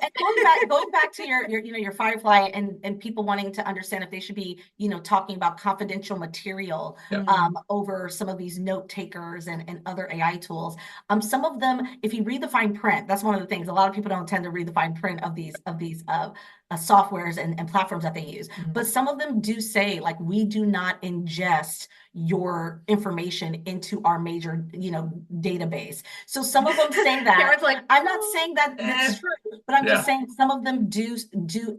going back to your Firefly and people wanting to understand if they should be, talking about confidential material over some of these note takers and other AI tools. Some of them, if you read the fine print, that's one of the things. A lot of people don't tend to read the fine print of these softwares and platforms that they use. But some of them do say, like, we do not ingest your information into our major, database. So some of them say that. Karen's like, I'm not saying that that's true, but I'm just saying some of them do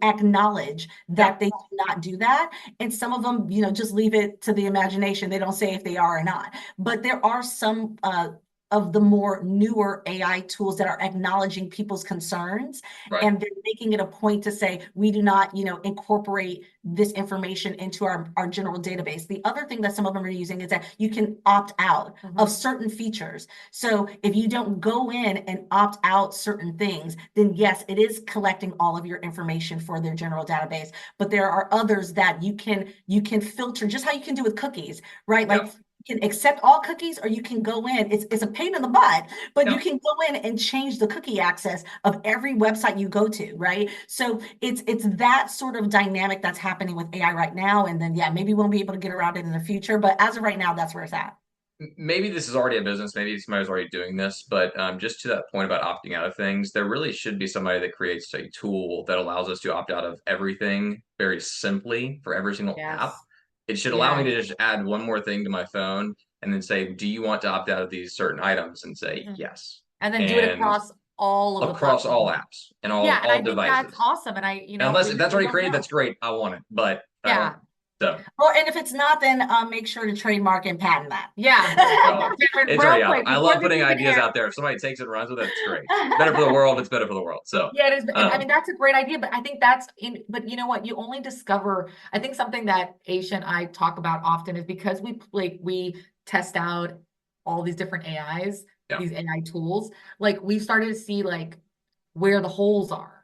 acknowledge that they do not do that. And some of them, just leave it to the imagination. They don't say if they are or not. But there are some of the more newer AI tools that are acknowledging people's concerns, and they're making it a point to say, we do not, incorporate this information into our general database. The other thing that some of them are using is that you can opt out of certain features. So if you don't go in and opt out certain things, then yes, it is collecting all of your information for their general database. But there are others that you can filter, just how you can do with cookies, right? Like can accept all cookies, or you can go in. It's a pain in the butt, but you can go in and change the cookie access of every website you go to, right? So it's that sort of dynamic that's happening with AI right now. And then maybe we won't be able to get around it in the future, but as of right now, that's where it's at. Maybe this is already a business, maybe somebody's already doing this, but just to that point about opting out of things, there really should be somebody that creates a tool that allows us to opt out of everything very simply for every single app. Yes. It should allow me to just add one more thing to my phone and then say, do you want to opt out of these certain items? And say yes. And then do it across all of the across all platforms. apps and all Yeah, and I think devices. that's awesome. And I, Unless if that's already created, that's great. I want it, but yeah. So. Well, and if it's not, then make sure to trademark and patent that. Yeah. It's already out. I love putting ideas out there. If somebody takes it and runs with it, it's great. It's better for the world. It's better for the world. So yeah, it is. I mean, that's a great idea, but I think but you know what? You only discover, I think something that Aisha and I talk about often is because we test out all these different AIs, these AI tools, like we started to see like where the holes are.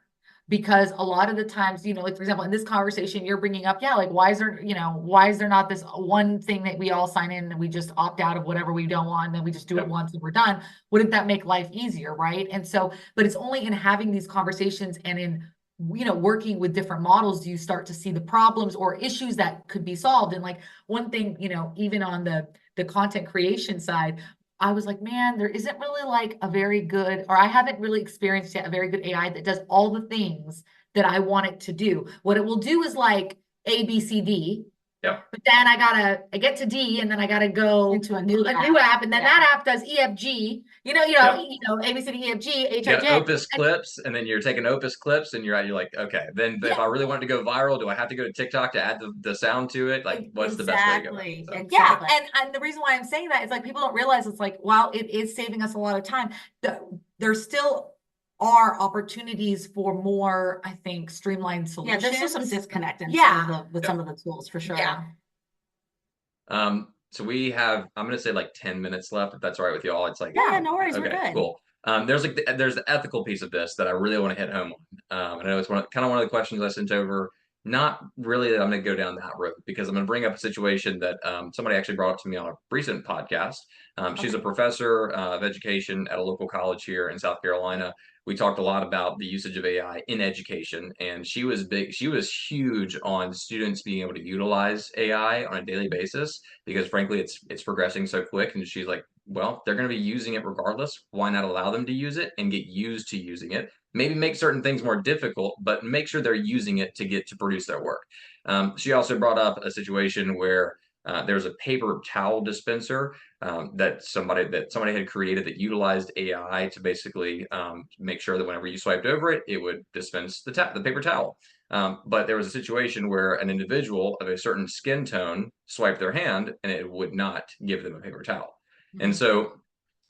Because a lot of the times, like for example, in this conversation, you're bringing up, like, why is there not this one thing that we all sign in and we just opt out of whatever we don't want, and then we just do it once and we're done? Wouldn't that make life easier, right? And so, but it's only in having these conversations and in, working with different models, do you start to see the problems or issues that could be solved. And like one thing, even on the content creation side, I was like, man, there isn't really like a very good, or I haven't really experienced yet a very good AI that does all the things that I want it to do. What it will do is like A, B, C, D. Yeah. But then I get to D, and then I gotta go into a new app, and then that app does E, F, G. A, B, C, D, E, F, G, H, I, J. Opus clips, and then you're taking Opus clips, and you're like, okay, then if I really want it to go viral, do I have to go to TikTok to add the sound to it? Like, what's the best way to go? So. Yeah, and the reason why I'm saying that is like people don't realize it's like, while it is saving us a lot of time, there still are opportunities for more, I think, streamlined solutions. Yeah, there's still some disconnect in some of the tools for sure. Yeah. So we have, I'm going to say like 10 minutes left, if that's all right with you all. It's like, no worries, we're good. Cool. There's the ethical piece of this that I really want to hit home on. I know it's one of the questions I sent over. Not really that I'm going to go down that road, because I'm going to bring up a situation that somebody actually brought up to me on a recent podcast. She's a professor of education at a local college here in South Carolina. We talked a lot about the usage of AI in education, and she was huge on students being able to utilize AI on a daily basis, because frankly, it's progressing so quick. And she's like, well, they're going to be using it regardless. Why not allow them to use it and get used to using it? Maybe make certain things more difficult, but make sure they're using it to get to produce their work. She also brought up a situation where there's a paper towel dispenser that somebody had created that utilized AI to basically make sure that whenever you swiped over it, it would dispense the paper towel. But there was a situation where an individual of a certain skin tone swiped their hand and it would not give them a paper towel. Mm-hmm. And so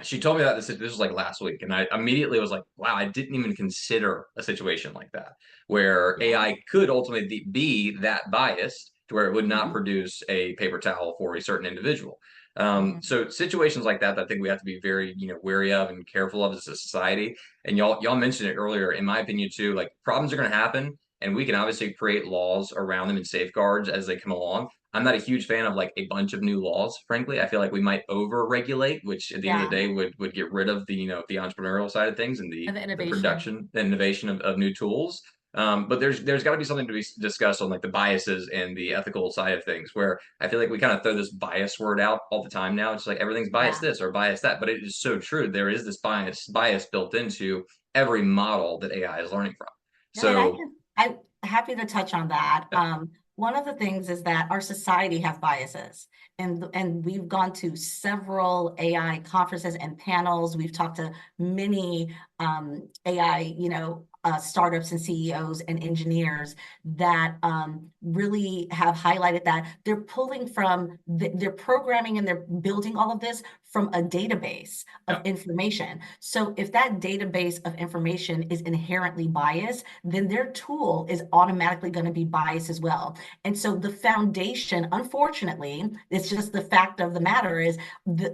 she told me that this was like last week, and I immediately was like, wow, I didn't even consider a situation like that, where AI could ultimately be that biased to where it would not produce a paper towel for a certain individual. So situations like that I think we have to be very, wary of and careful of as a society. And y'all mentioned it earlier, in my opinion too, like problems are going to happen, and we can obviously create laws around them and safeguards as they come along. I'm not a huge fan of like a bunch of new laws. Frankly, I feel like we might over-regulate, which at the end of the day would get rid of the entrepreneurial side of things and the production and innovation of new tools. But there's got to be something to be discussed on like the biases and the ethical side of things, where I feel like we kind of throw this bias word out all the time now. It's like everything's biased this or biased that, but it is so true. There is this bias built into every model that AI is learning from. So I'm happy to touch on that. One of the things is that our society has biases, and we've gone to several AI conferences and panels. We've talked to many AI, startups and CEOs and engineers that really have highlighted that they're pulling from, they're programming and they're building all of this from a database of information. So if that database of information is inherently biased, then their tool is automatically going to be biased as well. And so the foundation, unfortunately, it's just the fact of the matter is the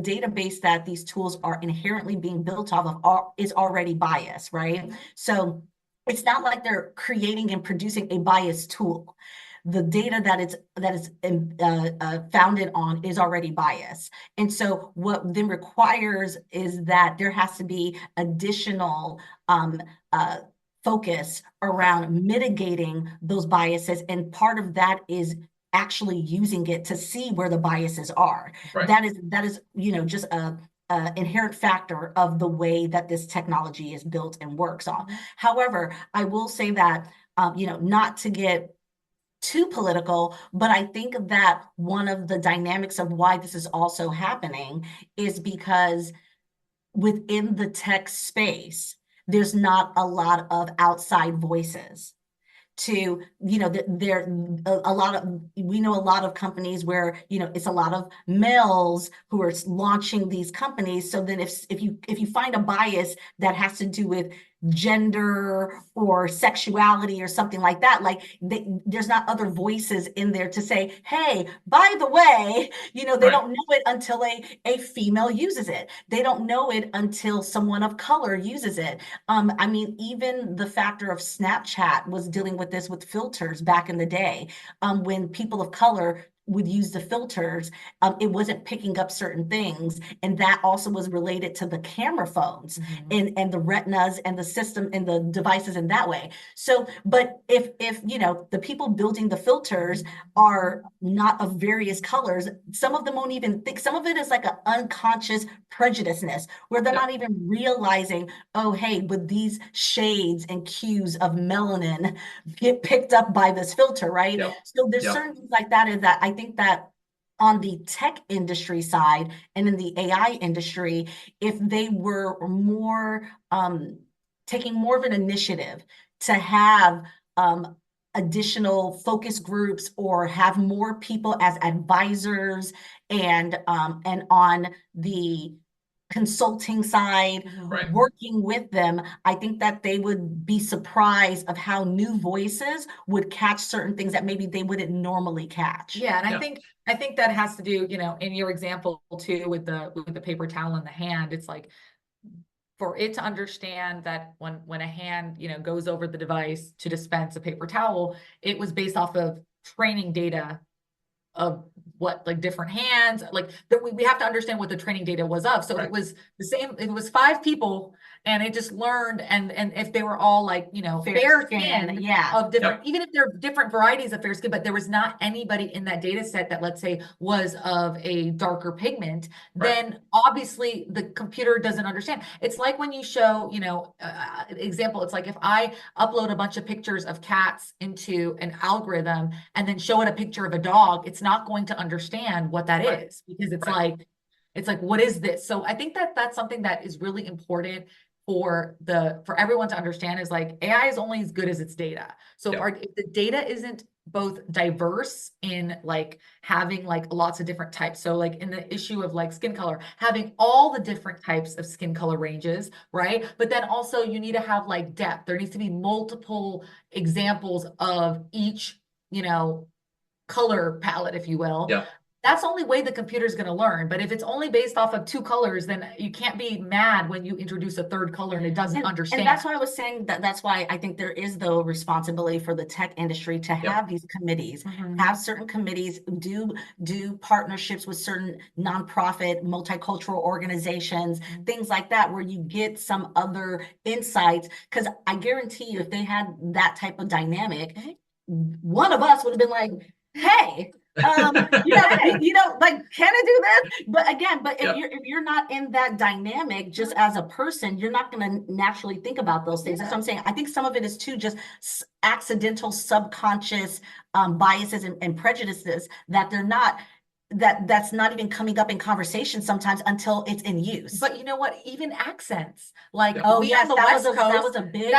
database that these tools are inherently being built off of is already biased, right? So it's not like they're creating and producing a biased tool. the data that is founded on is already biased. And so what then requires is that there has to be additional focus around mitigating those biases. And part of that is actually using it to see where the biases are. Right. That is, just a inherent factor of the way that this technology is built and works on. However, I will say that, not to get too political, but I think that one of the dynamics of why this is also happening is because within the tech space, there's not a lot of outside voices to, there a lot of, we know a lot of companies where, it's a lot of males who are launching these companies. So then if you find a bias that has to do with gender or sexuality or something like that, like there's not other voices in there to say, hey, by the way, they don't know it until a female uses it. They don't know it until someone of color uses it. I mean, even the factor of Snapchat was dealing with this with filters back in the day, when people of color would use the filters, it wasn't picking up certain things. And that also was related to the camera phones and the retinas and the system and the devices in that way. So, but if the people building the filters are not of various colors, some of them won't even think, some of it is like an unconscious prejudiceness where they're not even realizing, oh, hey, would these shades and cues of melanin get picked up by this filter, right? So there's certain things like that, is that I think that on the tech industry side and in the AI industry, if they were more taking more of an initiative to have additional focus groups or have more people as advisors and on the consulting side, working with them, I think that they would be surprised of how new voices would catch certain things that maybe they wouldn't normally catch. Yeah, and I think that has to do, in your example too, with the paper towel in the hand, it's like for it to understand that when a hand, goes over the device to dispense a paper towel, it was based off of training data of what, like different hands, like that we have to understand what the training data was of. So if it was the same, if it was 5 people and it just learned, and if they were all like, fair skin, of different, even if they're different varieties of fair skin, but there was not anybody in that data set that, let's say, was of a darker pigment, then obviously the computer doesn't understand. It's like when you show, example, it's like if I upload a bunch of pictures of cats into an algorithm and then show it a picture of a dog, it's not going to understand what that is, because it's like, what is this? So I think that that's something that is really important for everyone to understand, is like AI is only as good as its data. So if the data isn't both diverse in like having like lots of different types, so like in the issue of like skin color, having all the different types of skin color ranges, right? But then also you need to have like depth. There needs to be multiple examples of each, color palette, if you will. That's the only way the computer's going to learn. But if it's only based off of 2 colors, then you can't be mad when you introduce a 3rd color and it doesn't understand. And that's why I was saying that's why I think there is the responsibility for the tech industry to have these committees, have certain committees, do partnerships with certain nonprofit, multicultural organizations, things like that, where you get some other insights. Because I guarantee you, if they had that type of dynamic, one of us would have been like, hey, like, can I do this? But again, if you're not in that dynamic just as a person, you're not going to naturally think about those things. That's what I'm saying. I think some of it is too just accidental, subconscious biases and prejudices that they're not. That's not even coming up in conversation sometimes until it's in use. But you know what? Even accents, like that was a big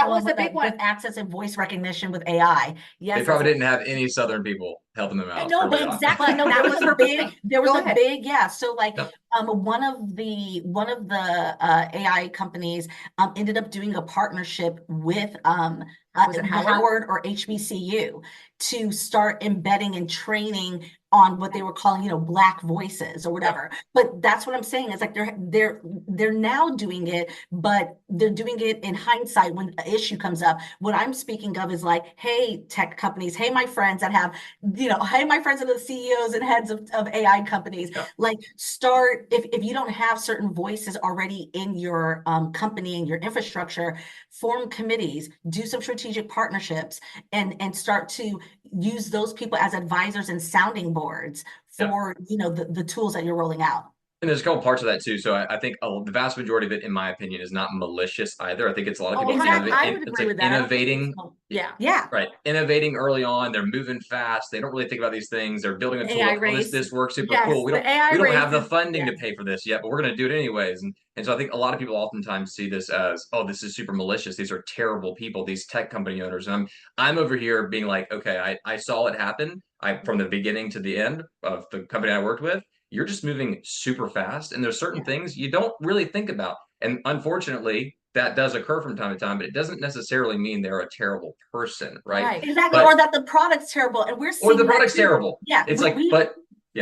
one with accents and voice recognition with AI. Yes, they probably didn't have any Southern people helping them out. No, but exactly. No, that was a big. There was a big, So like, one of the AI companies ended up doing a partnership with Howard or HBCU to start embedding and training on what they were calling, you know, Black voices or whatever. But that's what I'm saying. It's like they're now doing it, but they're doing it in hindsight when an issue comes up. What I'm speaking of is like, hey, tech companies, hey, my friends that have, you know, hey, my friends that are the CEOs and heads of AI companies, like start, if you don't have certain voices already in your company and your infrastructure, form committees, do some strategic partnerships, and start to use those people as advisors and sounding boards for, you know, the tools that you're rolling out. And there's a couple parts of that too. So I think the vast majority of it, in my opinion, is not malicious either. I think it's a lot of people I would agree with that. innovating. Yeah. Right. Innovating early on. They're moving fast. They don't really think about these things. They're building a tool. AI Like, this works super Yes, cool. We the don't AI have the race funding to pay for this yet, but we're going to do it anyways. And so I think a lot of people oftentimes see this as, oh, this is super malicious. These are terrible people, these tech company owners. And I'm over here being like, okay, I saw it happen. From the beginning to the end of the company I worked with. You're just moving super fast, and there's certain things you don't really think about. And unfortunately, that does occur from time to time, but it doesn't necessarily mean they're a terrible person, right? Exactly. Or that the product's terrible. And we're seeing the product's terrible. Yeah. It's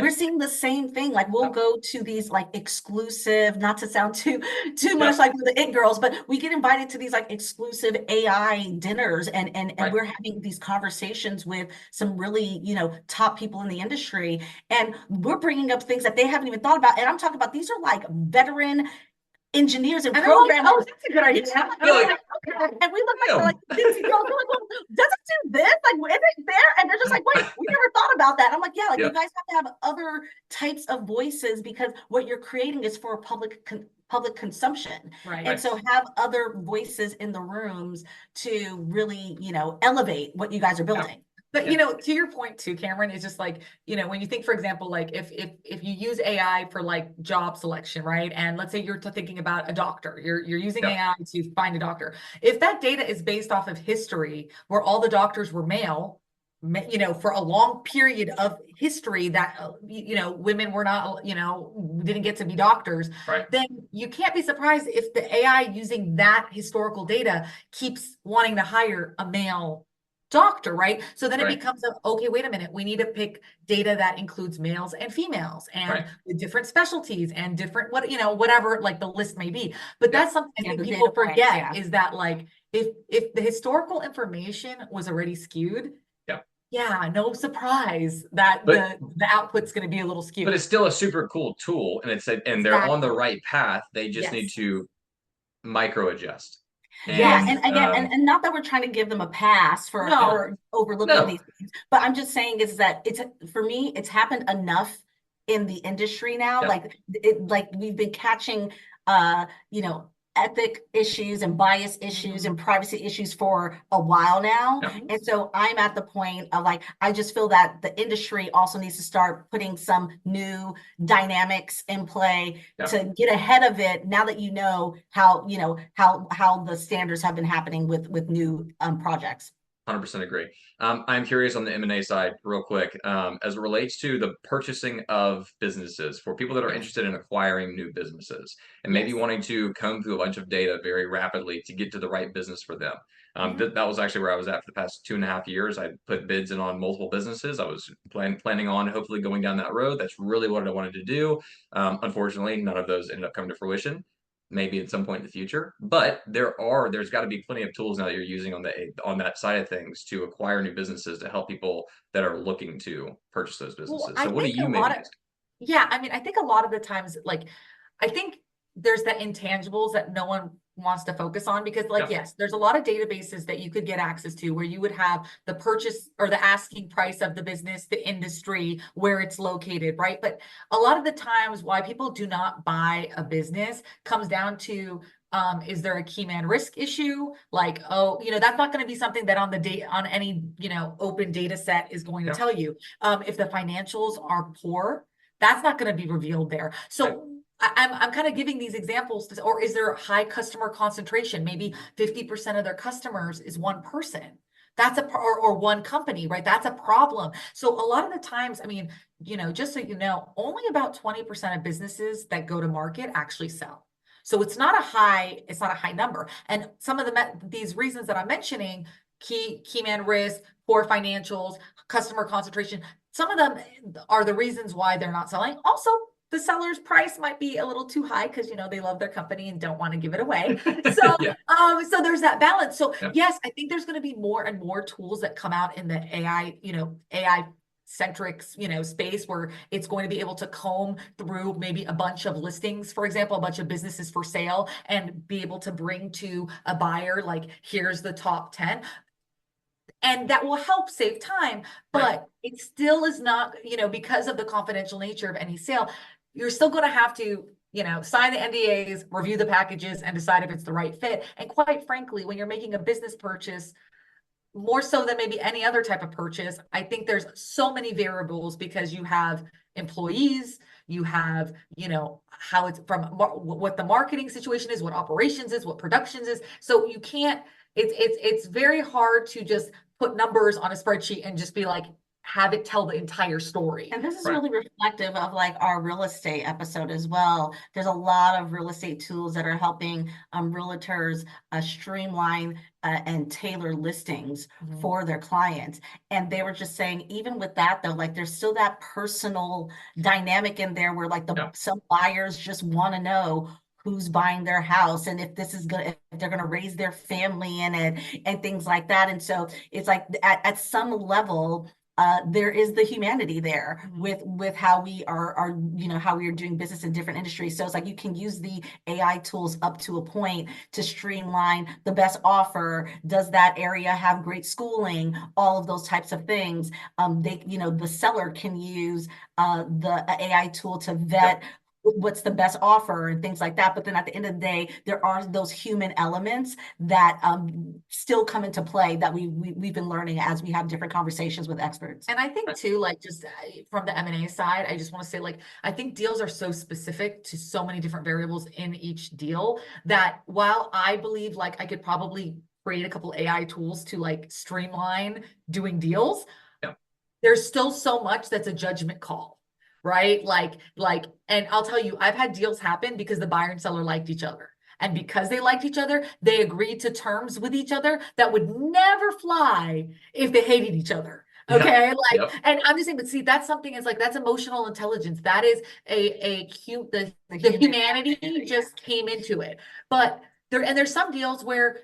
we're seeing the same thing. Like we'll go to these like exclusive, not to sound too much like the It Girls, but we get invited to these like exclusive AI dinners, and we're having these conversations with some really, you know, top people in the industry, and we're bringing up things that they haven't even thought about. And I'm talking about, these are like veteran engineers and programmers. Like, oh, that's a good idea. And we look like, we're like, this girl, like, well, does it do this? Like, is it there? And they're just like, wait, we never thought about that. And I'm like, yeah, like you guys have to have other types of voices, because what you're creating is for public consumption. And so have other voices in the rooms to really, you know, elevate what you guys are building. But, you know, to your point too, Cameron, is just like, you know, when you think, for example, like if you use AI for like job selection, right? And let's say you're thinking about a doctor, you're using AI to find a doctor. If that data is based off of history, where all the doctors were male, you know, for a long period of history that, you know, women were not, you know, didn't get to be doctors, then you can't be surprised if the AI using that historical data keeps wanting to hire a male doctor, right? So then it becomes okay, wait a minute, we need to pick data that includes males and females and with different specialties and different, what, you know, whatever, like the list may be. But that's something I think people forget, is that like, if the historical information was already skewed, no surprise that the output's going to be a little skewed. But it's still a super cool tool, and they're on the right path. They just need to micro adjust. And again, and not that we're trying to give them a pass for overlooking these things, but I'm just saying is that for me, it's happened enough in the industry now. Like we've been catching, you know, ethic issues and bias issues and privacy issues for a while now. And so I'm at the point of like, I just feel that the industry also needs to start putting some new dynamics in play to get ahead of it, now that you know how the standards have been happening with new projects. 100% agree. I'm curious on the M&A side real quick, as it relates to the purchasing of businesses, for people that are interested in acquiring new businesses and maybe wanting to comb through a bunch of data very rapidly to get to the right business for them. That was actually where I was at for the past 2.5 years. I put bids in on multiple businesses. I was planning on hopefully going down that road. That's really what I wanted to do. Unfortunately, none of those ended up coming to fruition. Maybe at some point in the future, but there's got to be plenty of tools now that you're using on that side of things to acquire new businesses to help people that are looking to purchase those businesses. So what do you maybe use? Yeah, I mean, I think a lot of the times, like, I think there's the intangibles that no one wants to focus on, because like, yes, there's a lot of databases that you could get access to where you would have the purchase or the asking price of the business, the industry, where it's located, right? But a lot of the times why people do not buy a business comes down to, is there a key man risk issue? Like, oh, you know, that's not going to be something that on any, you know, open data set is going to tell you. If the financials are poor, that's not going to be revealed there. So I'm kind of giving these examples or is there high customer concentration? Maybe 50% of their customers is one person. That's or one company, right? That's a problem. So a lot of the times, I mean, you know, just so you know, only about 20% of businesses that go to market actually sell. So it's not a high number. And some of these reasons that I'm mentioning, key man risk, poor financials, customer concentration. Some of them are the reasons why they're not selling. Also, the seller's price might be a little too high because, you know, they love their company and don't want to give it away. So, Yeah. so there's that balance. So Yeah. yes, I think there's going to be more and more tools that come out in the AI, you know, AI centric, you know, space where it's going to be able to comb through maybe a bunch of listings, for example, a bunch of businesses for sale, and be able to bring to a buyer, like, here's the top 10. And that will help save time, but Right. it still is not, you know, because of the confidential nature of any sale, you're still going to have to, you know, sign the NDAs, review the packages, and decide if it's the right fit. And quite frankly, when you're making a business purchase, more so than maybe any other type of purchase, I think there's so many variables because you have employees, you have, you know, how it's from what the marketing situation is, what operations is, what productions is. So you can't, it's very hard to just put numbers on a spreadsheet and just be like, have it tell the entire story. And this is Right. really reflective of like our real estate episode as well. There's a lot of real estate tools that are helping realtors streamline and tailor listings Mhm. for their clients. And they were just saying, even with that though, like there's still that personal dynamic in there where like Yeah. some buyers just want to know who's buying their house and if this is gonna, if they're gonna raise their family in it and things like that. And so it's like at some level, there is the humanity there with how we are, you know, how we are doing business in different industries. So it's like you can use the AI tools up to a point to streamline the best offer. Does that area have great schooling? All of those types of things. They, you know, the seller can use the AI tool to vet what's the best offer and things like that. But then at the end of the day, there are those human elements that still come into play that we've been learning as we have different conversations with experts. And I think too, like just from the M&A side, I just want to say, like, I think deals are so specific to so many different variables in each deal that while I believe like I could probably create a couple AI tools to like streamline doing deals, Yeah. there's still so much that's a judgment call, right? Like, and I'll tell you, I've had deals happen because the buyer and seller liked each other. And because they liked each other, they agreed to terms with each other that would never fly if they hated each other. Okay. Yep. Like, and I'm just saying, but see, that's something is like, that's emotional intelligence. That is a cute, the humanity just came into it. But there's some deals where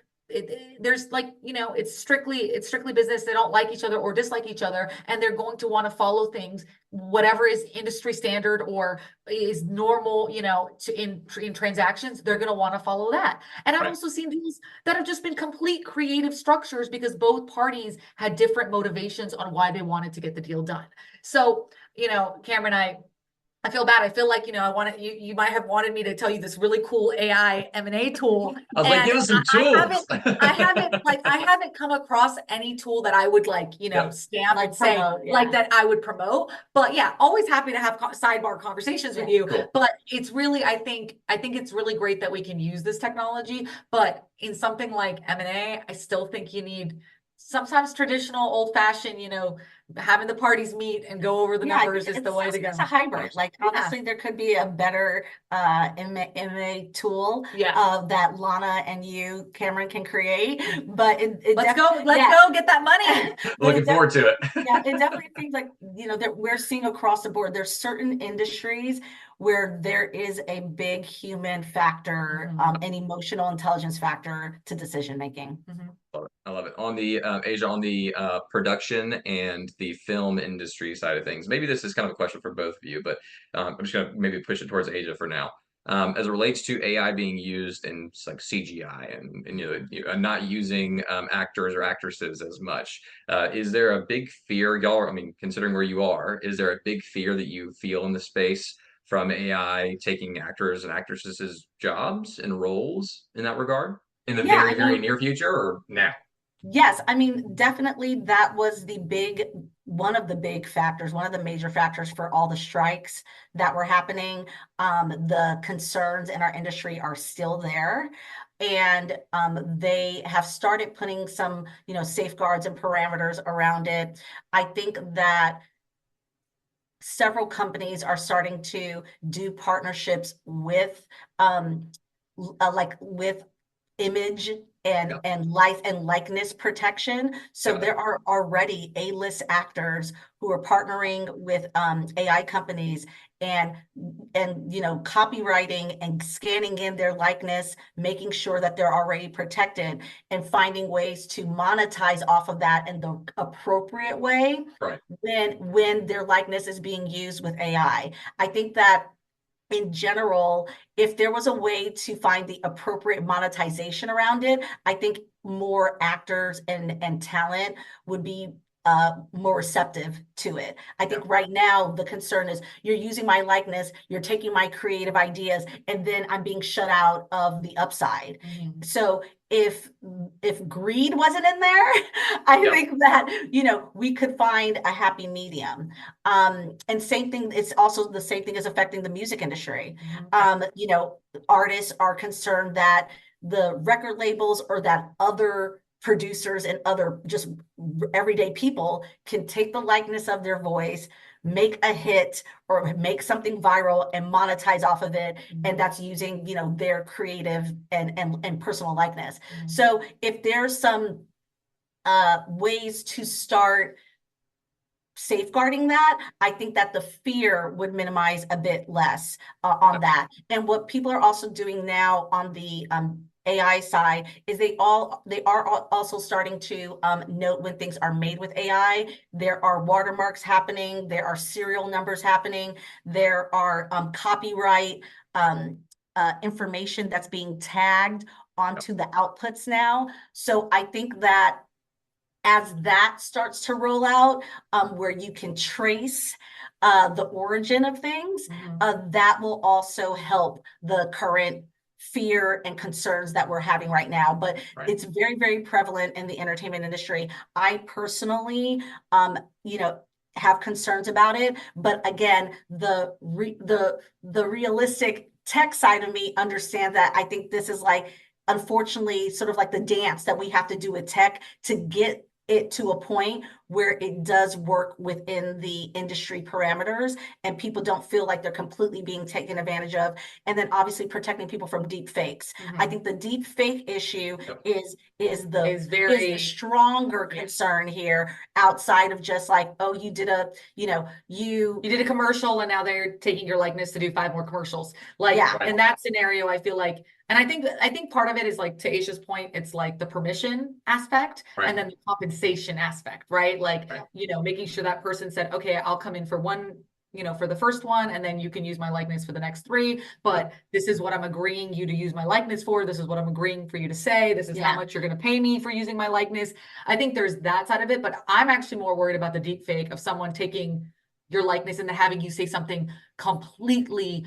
there's like, you know, it's strictly business. They don't like each other or dislike each other, and they're going to want to follow things, whatever is industry standard or is normal, you know, in transactions, they're going to want to follow that. And I've Right. also seen deals that have just been complete creative structures because both parties had different motivations on why they wanted to get the deal done. So, you know, Cameron, I feel bad. I feel like, you know, you might have wanted me to tell you this really cool AI M&A tool. I was like, give us some tools. I haven't come across any tool that I would like, you know, Yep. stamp Like and say promote, yeah. like that I would promote. But yeah, always happy to have sidebar conversations with you. Cool. But it's really, I think it's really great that we can use this technology. But in something like M&A, I still think you need sometimes traditional old fashioned, you know, having the parties meet and go over the numbers is the way to go. It's a hybrid. Like Yeah. honestly, there could be a better MA tool Yeah. that Lana and you, Cameron, can create. But Let's go get that money. Looking forward to it. Yeah, it definitely seems like, you know, that we're seeing across the board. There's certain industries where there is a big human factor, an emotional intelligence factor to decision making. I love it. On the Asia, on the production and the film industry side of things, maybe this is kind of a question for both of you, but I'm just gonna maybe push it towards Asia for now. As it relates to AI being used in like CGI and you know, not using actors or actresses as much, is there a big fear, y'all? I mean, considering where you are, is there a big fear that you feel in the space from AI taking actors and actresses' jobs and roles in that regard in the very near future or now? Yes, I mean, definitely that was one of the big factors, one of the major factors for all the strikes that were happening. The concerns in our industry are still there. And they have started putting some, you know, safeguards and parameters around it. I think that several companies are starting to do partnerships with like with image and likeness protection. So there are already A-list actors who are partnering with AI companies and copywriting and scanning in their likeness, making sure that they're already protected, and finding ways to monetize off of that in the appropriate way when their likeness is being used with AI. I think that in general, if there was a way to find the appropriate monetization around it, I think more actors and talent would be more receptive to it. I think right now the concern is you're using my likeness, you're taking my creative ideas, and then I'm being shut out of the upside. So if greed wasn't in there, I think that we could find a happy medium. And same thing, it's also the same thing is affecting the music industry. Artists are concerned that the record labels or that other producers and other just everyday people can take the likeness of their voice, make a hit or make something viral and monetize off of it. And that's using, their creative and personal likeness. So if there's some ways to start safeguarding that, I think that the fear would minimize a bit less on that. And what people are also doing now on the AI side is they are also starting to note when things are made with AI. There are watermarks happening, there are serial numbers happening, there are copyright information that's being tagged onto the outputs now. So I think that as that starts to roll out, where you can trace the origin of things, that will also help the current fear and concerns that we're having right now. But it's very, very prevalent in the entertainment industry. I personally, have concerns about it. But again, the realistic tech side of me understand that I think this is unfortunately, sort of like the dance that we have to do with tech to get it to a point where it does work within the industry parameters and people don't feel like they're completely being taken advantage of. And then obviously protecting people from deep fakes. I think the deep fake issue is the stronger concern here, outside of just you did a, you did a commercial and now they're taking your likeness to do 5 more commercials. In that scenario, I feel like, and I think part of it is to Aisha's point, it's the permission aspect and then the compensation aspect, right? Making sure that person said, okay, I'll come in for one, for the first one, and then you can use my likeness for the next 3, but this is what I'm agreeing you to use my likeness for. This is what I'm agreeing for you to say. This is how much you're going to pay me for using my likeness. I think there's that side of it, but I'm actually more worried about the deep fake of someone taking your likeness and then having you say something completely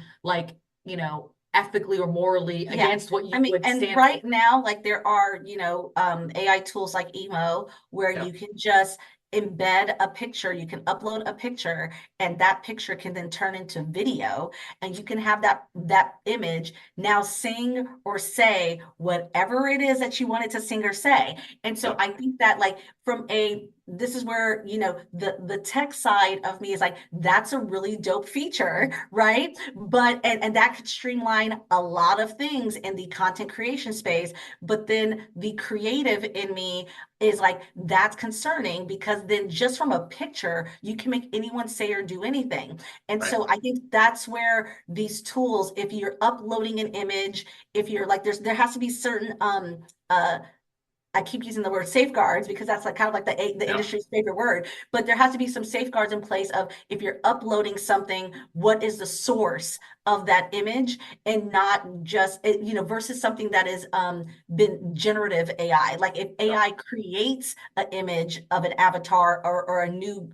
ethically or morally against what you would stand and right now, there are, AI tools like Emo where you can just embed a picture, you can upload a picture, and that picture can then turn into video, and you can have that image now sing or say whatever it is that you wanted to sing or say. And so I think that this is where, the tech side of me is that's a really dope feature, right? But, and that could streamline a lot of things in the content creation space. But then the creative in me is that's concerning, because then just from a picture, you can make anyone say or do anything. And so I think that's where these tools, if you're uploading an image, if you're there has to be certain, I keep using the word safeguards because that's kind of the industry's favorite word, but there has to be some safeguards in place of, if you're uploading something, what is the source of that image, and not just, versus something that is been generative AI. If AI creates an image of an avatar or a new,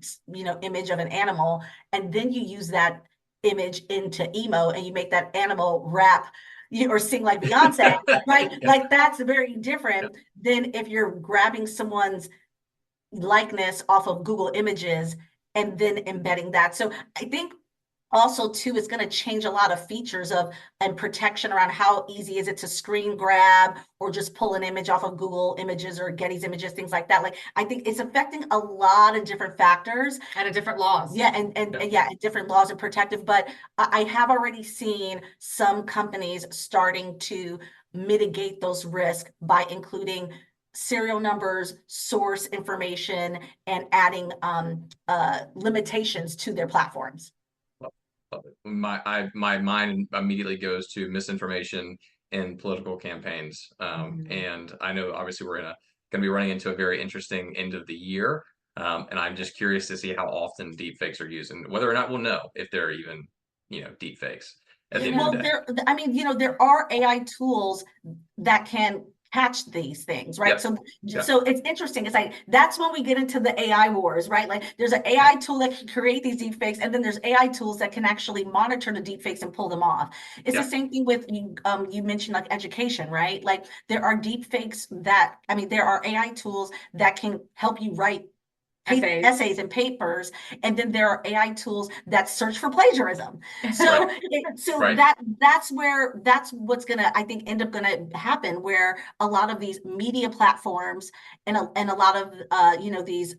image of an animal, and then you use that image into Emo and you make that animal rap or sing like Beyonce, right? That's very different than if you're grabbing someone's likeness off of Google Images and then embedding that. So I think also too, it's going to change a lot of features and protection around how easy is it to screen grab or just pull an image off of Google Images or Getty's Images, things like that. I think it's affecting a lot of different factors and different laws. And different laws and protective. But I have already seen some companies starting to mitigate those risks by including serial numbers, source information, and adding limitations to their platforms. Love it. My mind immediately goes to misinformation in political campaigns. And I know obviously we're going to be running into a very interesting end of the year. And I'm just curious to see how often deep fakes are used and whether or not we'll know if they're even, deep fakes at the end of the day. I mean, there are AI tools that can catch these things, right? Yep. So it's interesting. It's like, that's when we get into the AI wars, right? Like there's an AI tool that can create these deep fakes, and then there's AI tools that can actually monitor the deep fakes and pull them off. It's the same thing with you mentioned like education, right? Like there are deep fakes there are AI tools that can help you write essays and papers, and then there are AI tools that search for plagiarism. So, that's what's gonna, I think, end up gonna happen, where a lot of these media platforms and a lot of these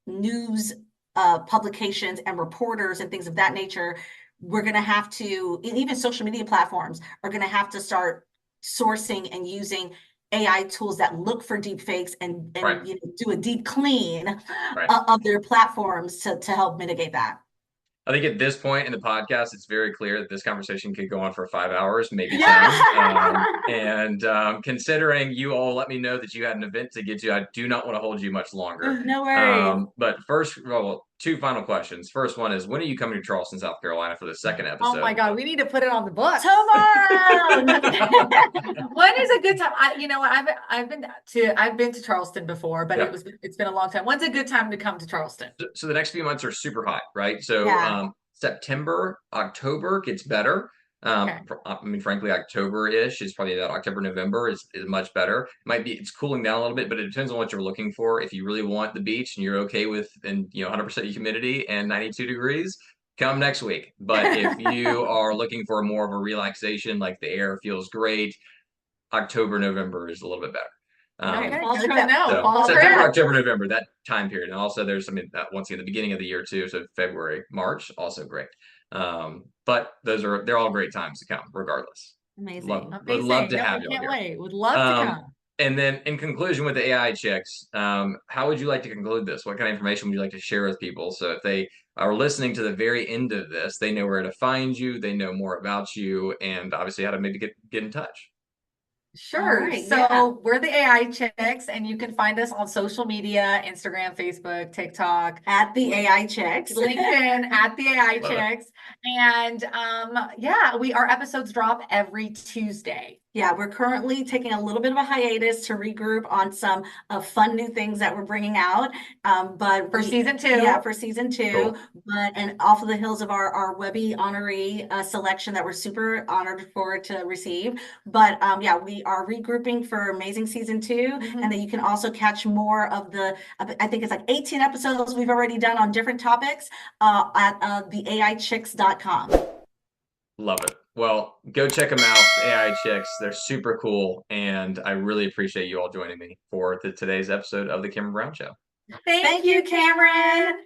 news publications and reporters and things of that nature, we're gonna have to, and even social media platforms are gonna have to start sourcing and using AI tools that look for deep fakes and do a deep clean of their platforms to help mitigate that. I think at this point in the podcast, it's very clear that this conversation could go on for 5 hours, maybe 10. Considering you all let me know that you had an event to get to, I do not want to hold you much longer. No worries. But first, two final questions. First one is, when are you coming to Charleston, South Carolina for the second episode? Oh my God, we need to put it on the books. Tomorrow. When is a good time? You know what? I've been to Charleston before, but it's been a long time. When's a good time to come to Charleston? So the next few months are super hot, right? So September, October gets better. I mean, frankly, October-ish is probably that October, November is much better. It's cooling down a little bit, but it depends on what you're looking for. If you really want the beach and you're okay with 100% humidity and 92 degrees, come next week. But if you are looking for more of a relaxation, like the air feels great, October, November is a little bit better. September, October, November, that time period. And also there's once again, the beginning of the year too. So February, March, also great. But they're all great times to come regardless. Amazing. Would love to have you Can't here. wait. Would love to come. And then in conclusion with the AI chicks, how would you like to conclude this? What kind of information would you like to share with people? So if they are listening to the very end of this, they know where to find you, they know more about you, and obviously how to maybe get in touch. Sure. So we're the AI Chicks, and you can find us on social media, Instagram, Facebook, TikTok. At the AI Chicks. LinkedIn, at the AI Chicks. And our episodes drop every Tuesday. Yeah, we're currently taking a little bit of a hiatus to regroup on some fun new things that we're bringing out. But for season 2. Yeah, for season 2. Cool. And off of the heels of our Webby honoree selection that we're super honored to receive. But we are regrouping for amazing season 2. And then you can also catch more of I think it's like 18 episodes we've already done on different topics at theaichicks.com. Love it. Well, go check them out, AI Chicks. They're super cool, and I really appreciate you all joining me for today's episode of The Cameron Brown Show. Thank you, Cameron.